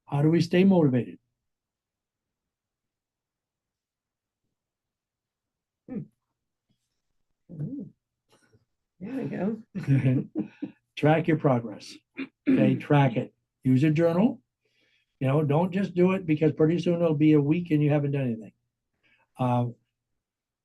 Speaker 2: How do we stay motivated?
Speaker 1: There we go.
Speaker 2: Track your progress. Okay, track it. Use a journal. Don't just do it because pretty soon it'll be a week and you haven't done anything.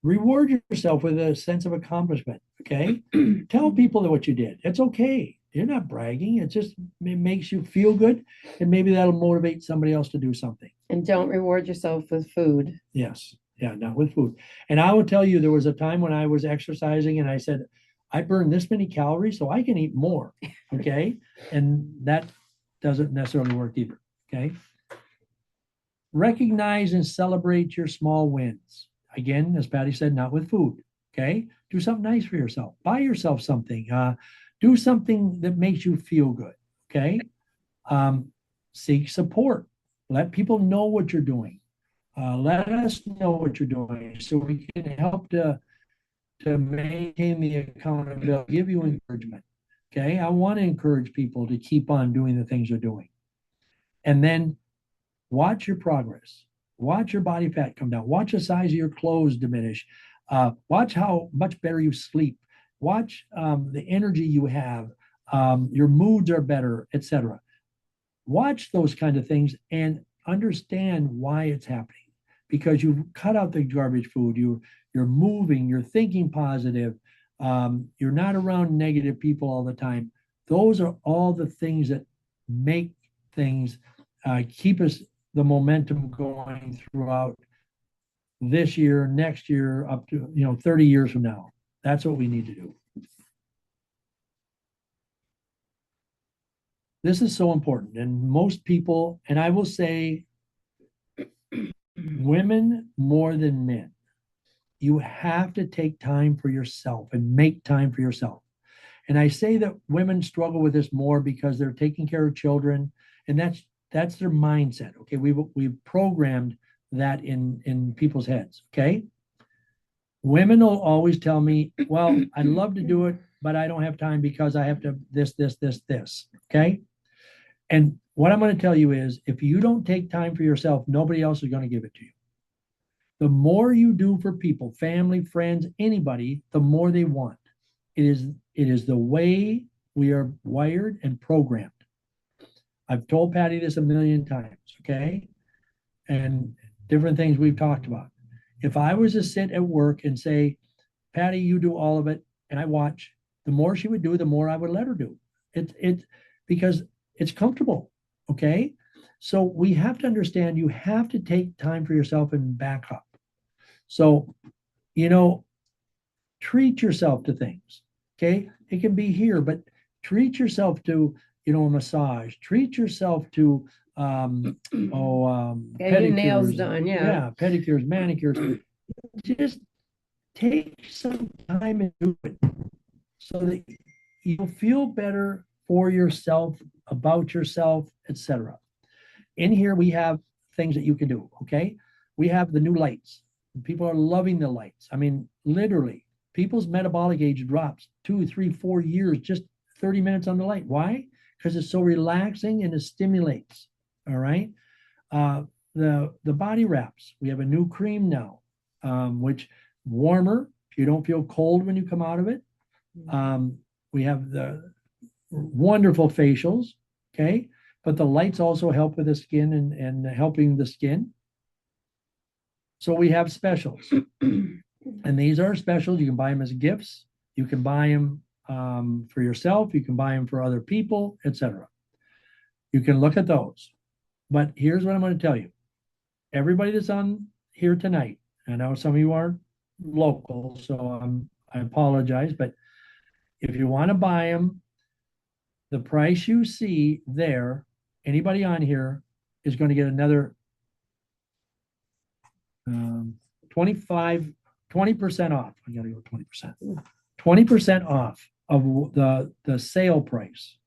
Speaker 2: Reward yourself with a sense of accomplishment. Okay, tell people that what you did. It's okay. You're not bragging. It makes you feel good, and maybe that'll motivate somebody else to do something.
Speaker 1: And don't reward yourself with food.
Speaker 2: Yes. Yeah, not with food. And I will tell you, there was a time when I was exercising and I said, I burned this many calories, so I can eat more. Okay. And that doesn't necessarily work either. Okay. Recognize and celebrate your small wins. Again, as Patty said, not with food. Okay. Do something nice for yourself. Buy yourself something. Do something that makes you feel good. Okay. Seek support. Let people know what you're doing. Let us know what you're doing so we can help to maintain the accountability, give you encouragement. Okay. I want to encourage people to keep on doing the things they're doing. And then watch your progress. Watch your body fat come down. Watch the size of your clothes diminish. Watch how much better you sleep. Watch the energy you have. Your moods are better, etc. Watch those kind of things and understand why it's happening. Because you've cut out the garbage food, you're moving, you're thinking positive, you're not around negative people all the time. Those are all the things that make things keep us the momentum going throughout this year, next year, up to 30 years from now. That's what we need to do. This is so important, and most people, and I will say women more than men, you have to take time for yourself and make time for yourself. And I say that women struggle with this more because they're taking care of children, and that's their mindset. Okay, we've programmed that in people's heads. Okay, women will always tell me, well, I'd love to do it, but I don't have time because I have to this. Okay, and what I'm going to tell you is, if you don't take time for yourself, nobody else is going to give it to you. The more you do for people, family, friends, anybody, the more they want. It is the way we are wired and programmed. I've told Patty this a million times, okay? And different things we've talked about. If I was to sit at work and say, Patty, you do all of it, and I watch, the more she would do, the more I would let her do. It's because it's comfortable, okay? So we have to understand you have to take time for yourself and back up. So, treat yourself to things, okay? It can be here, but treat yourself to, a massage. Treat yourself to,
Speaker 1: Get your
Speaker 2: pedicures.
Speaker 1: nails done, yeah.
Speaker 2: Yeah, pedicures, manicures. Just take some time and do it. so that you'll feel better for yourself, about yourself, etc. In here, we have things that you can do. Okay. We have the new lights. People are loving the lights. I mean, literally, people's metabolic age drops 2, 3, 4 years, just 30 minutes on the light. Why? Because it's so relaxing and it stimulates. All right. The body wraps. We have a new cream now, which warmer. If you don't feel cold when you come out of it. We have the wonderful facials. Okay. But the lights also help with the skin and helping the skin. So we have specials. And these are specials. You can buy them as gifts. You can buy them for yourself. You can buy them for other people, etc. You can look at those. But here's what I'm going to tell you. Everybody that's on here tonight, I know some of you aren't local, so I apologize, but if you want to buy them, the price you see there, anybody on here is going to get another 20% off. I got to go 20%. 20% off of the sale price.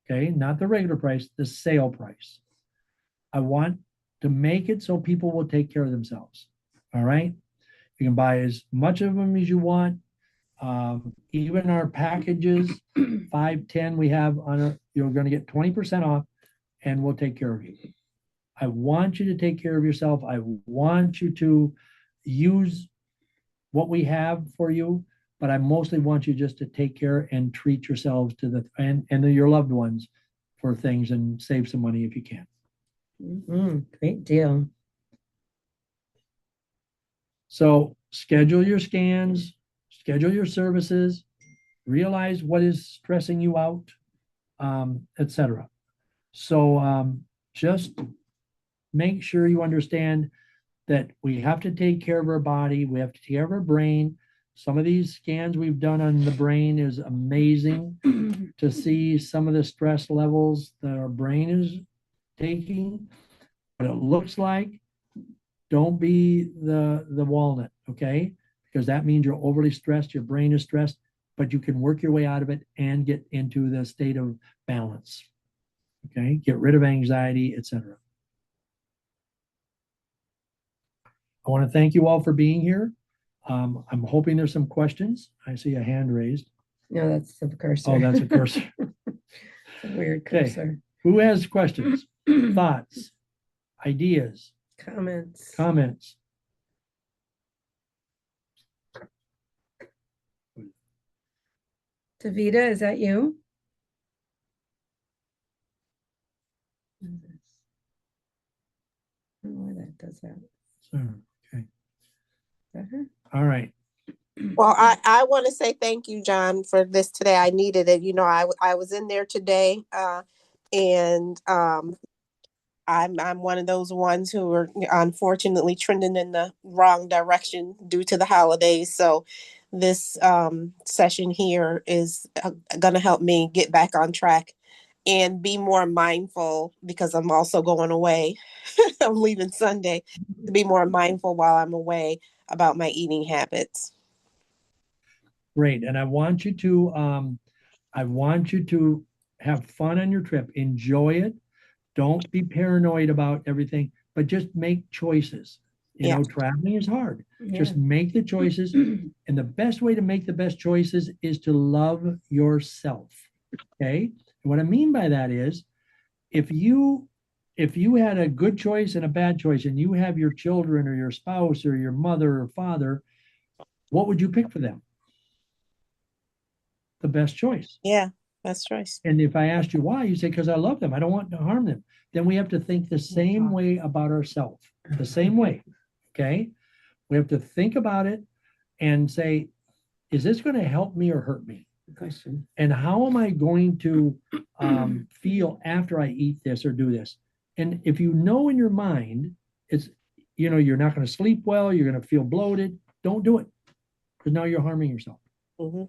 Speaker 2: Okay, not the regular price, the sale price. I want to make it so people will take care of themselves. All right. You can buy as much of them as you want. Even our packages, 5, 10 we have on you're going to get 20% off and we'll take care of you. I want you to take care of yourself. I want you to use what we have for you, but I mostly want you just to take care and treat yourselves to and your loved ones for things and save some money if you can.
Speaker 1: Great deal.
Speaker 2: So schedule your scans, schedule your services, realize what is stressing you out, etc. So just make sure you understand that we have to take care of our body. We have to take care of our brain. Some of these scans we've done on the brain is amazing to see some of the stress levels that our brain is taking. What it looks like, don't be the walnut, okay? Because that means you're overly stressed, your brain is stressed, but you can work your way out of it and get into the state of balance, okay? Get rid of anxiety, etc. I want to thank you all for being here. I'm hoping there's some questions. I see a hand raised.
Speaker 1: No, that's the cursor.
Speaker 2: Oh, that's a cursor.
Speaker 1: It's a weird
Speaker 2: Okay.
Speaker 1: cursor.
Speaker 2: Who has questions, thoughts, ideas,
Speaker 1: Comments. Davida, is that you? I don't know why that does that.
Speaker 2: okay.
Speaker 1: Is that her?
Speaker 2: All right.
Speaker 3: Well, I want to say thank you, John, for this today. I needed it. You know, I was in there today, and I'm one of those ones who are unfortunately trending in the wrong direction due to the holidays. So this session here is going to help me get back on track and be more mindful, because I'm also going away. I'm leaving Sunday, to be more mindful while I'm away about my eating habits.
Speaker 2: Great. And I want you to have fun on your trip. Enjoy it. Don't be paranoid about everything, but just make choices. You know, traveling is hard.
Speaker 1: Yeah.
Speaker 2: Just make the choices. And the best way to make the best choices is to love yourself. Okay. And what I mean by that is if you had a good choice and a bad choice, and you have your children or your spouse or your mother or father, what would you pick for them? The best choice.
Speaker 3: Yeah, best choice.
Speaker 2: And if I asked you why, you say, because I love them. I don't want to harm them. Then we have to think the same way about ourselves, the same way. Okay. We have to think about it and say, is this going to help me or hurt me?
Speaker 1: Question.
Speaker 2: And how am I going to feel after I eat this or do this? And if you know in your mind, it's, you know, you're not going to sleep well, you're going to feel bloated, don't do it, because now you're harming yourself.
Speaker 3: Mm-hmm.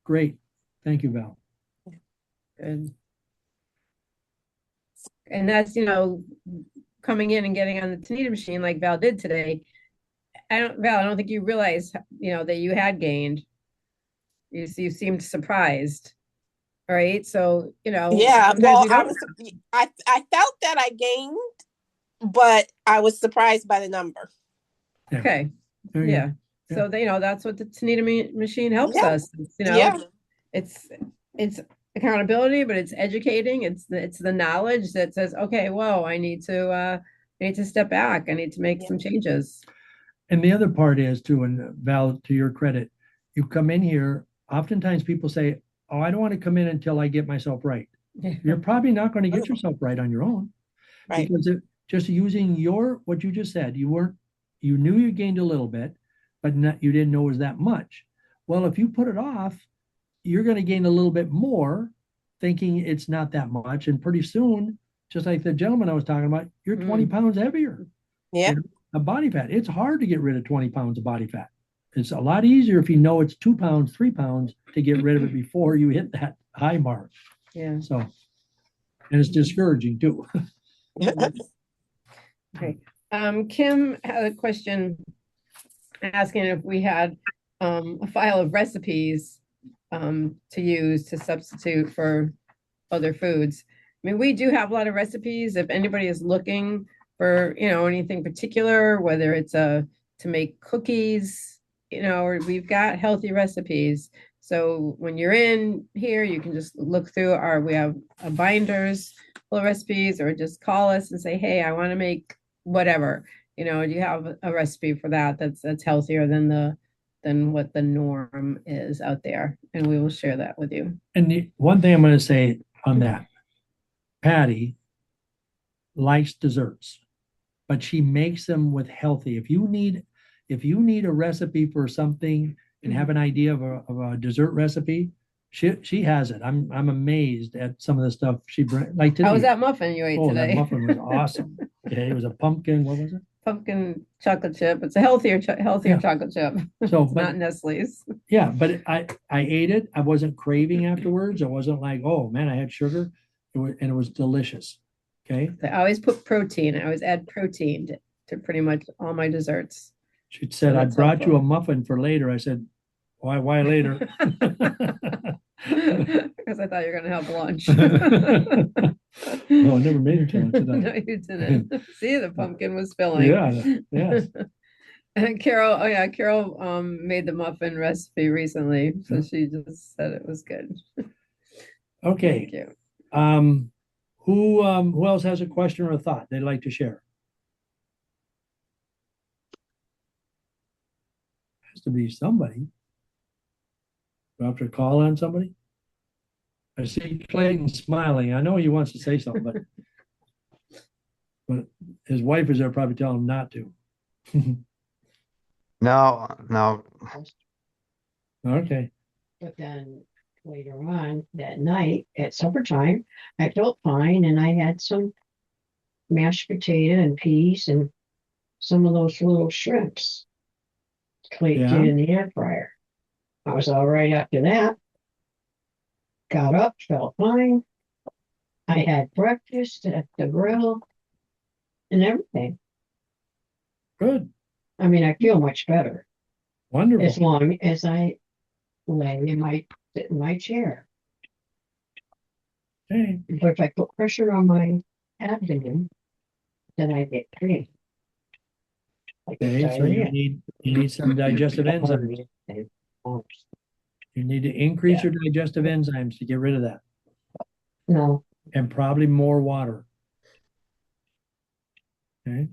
Speaker 2: Great. Thank you, Val.
Speaker 1: Good. And that's, you know, coming in and getting on the Tanita machine like Val did today. Val, I don't think you realized, you know, that you had gained. You seemed surprised, right? So,
Speaker 3: Yeah,
Speaker 1: sometimes
Speaker 3: well,
Speaker 1: we don't.
Speaker 3: I felt that I gained, but I was surprised by the number.
Speaker 2: Yeah.
Speaker 1: Okay,
Speaker 2: There you go.
Speaker 1: yeah. So, that's what the Tanita machine helps
Speaker 3: Yeah.
Speaker 1: us.
Speaker 3: Yeah.
Speaker 1: It's accountability, but it's educating. It's the knowledge that says, okay, whoa, I need to step back. I need to make
Speaker 3: Yeah.
Speaker 1: some changes.
Speaker 2: And the other part is too, and Val, to your credit, you come in here, oftentimes people say, oh, I don't want to come in until I get myself right. You're probably not going to get yourself right on your own.
Speaker 3: Right.
Speaker 2: Because just using what you just said, you knew you gained a little bit, but you didn't know it was that much. Well, if you put it off, you're going to gain a little bit more thinking it's not that much. And pretty soon, just like the gentleman I was talking about, you're 20 pounds heavier.
Speaker 3: Yeah.
Speaker 2: A body fat. It's hard to get rid of 20 pounds of body fat. It's a lot easier if you know it's 2 pounds, 3 pounds to get rid of it before you hit that high mark.
Speaker 1: Yeah.
Speaker 2: So, and it's discouraging too.
Speaker 1: Okay. Kim had a question asking if we had a file of recipes to use to substitute for other foods. I mean, we do have a lot of recipes. If anybody is looking for, anything particular, whether it's to make cookies, or we've got healthy recipes. So when you're in here, you can just look through we have binders full of recipes, or just call us and say, hey, I want to make whatever. Do you have a recipe for that that's healthier than what the norm is out there? And we will share that with you.
Speaker 2: And one thing I'm going to say on that, Patty likes desserts, but she makes them with healthy. If you need a recipe for something and have an idea of a dessert recipe, she has it. I'm amazed at some of the stuff she brings. Like today.
Speaker 1: How was that muffin you ate today?
Speaker 2: That muffin was awesome. Okay, it was a pumpkin. What was it?
Speaker 1: Pumpkin chocolate chip. It's a healthier chocolate chip.
Speaker 2: So,
Speaker 1: not Nestle's.
Speaker 2: Yeah, but I ate it. I wasn't craving afterwards. I wasn't like, oh man, I had sugar. It was delicious. Okay.
Speaker 1: I always put protein. I always add protein to pretty much all my desserts.
Speaker 2: She said, I brought you a muffin for later. I said, why later?
Speaker 1: Because I thought you were going to have lunch.
Speaker 2: Oh, I never made it to lunch today.
Speaker 1: No, you didn't. See, the pumpkin was filling.
Speaker 2: Yeah.
Speaker 1: And Carol, made the muffin recipe recently, so she just said it was good.
Speaker 2: Okay.
Speaker 1: Thank you.
Speaker 2: Who else has a question or a thought they'd like to share? Has to be somebody. Do I have to call on somebody? I see Clayton smiling. I know he wants to say something, but his wife is there probably telling him not to.
Speaker 4: No.
Speaker 2: Okay.
Speaker 5: But then later on that night at supper time, I felt fine and I had some mashed potato and peas and some of those little shrimps did in the air fryer. I was all right after that. Got up, felt fine. I had breakfast at the grill and everything.
Speaker 2: Good.
Speaker 5: I mean, I feel much better
Speaker 2: Wonderful.
Speaker 5: as long as I sit in my chair.
Speaker 2: Okay.
Speaker 5: But if I put pressure on my abdomen, then I get pain.
Speaker 2: Okay, so you need some digestive enzymes. You need to increase your digestive enzymes to get rid of that.
Speaker 5: No.
Speaker 2: And probably more water. Okay.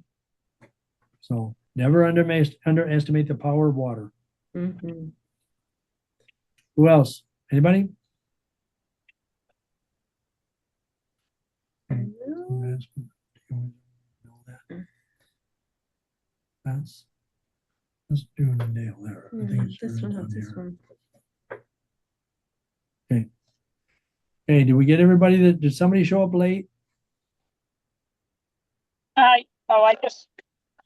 Speaker 2: So never underestimate the power of water.
Speaker 1: Mm-hmm.
Speaker 2: Who else? Anybody? That's doing the nail there. I think it's
Speaker 1: This one,
Speaker 2: down
Speaker 1: this
Speaker 2: here.
Speaker 1: one.
Speaker 2: Okay. Hey, did we get everybody did somebody show up late?
Speaker 6: I just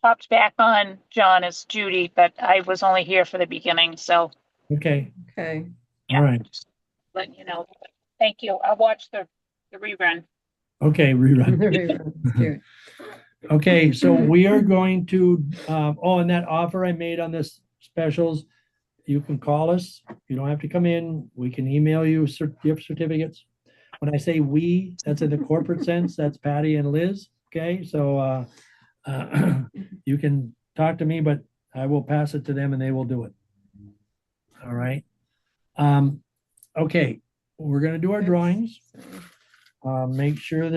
Speaker 6: hopped back on, John, as Judy, but I was only here for the beginning, so
Speaker 2: Okay.
Speaker 1: Okay.
Speaker 6: Yeah.
Speaker 2: All right.
Speaker 6: just letting you know. Thank you. I'll watch the rerun.
Speaker 2: Okay, rerun.
Speaker 1: Let's do it.
Speaker 2: Okay, so we are going to and that offer I made on this specials, you can call us. You don't have to come in. We can email you gift certificates. When I say we, that's in the corporate sense. That's Patty and Liz. Okay, so you can talk to me, but I will pass it to them and they will do it. All right. Okay, we're gonna do our drawings. Make sure that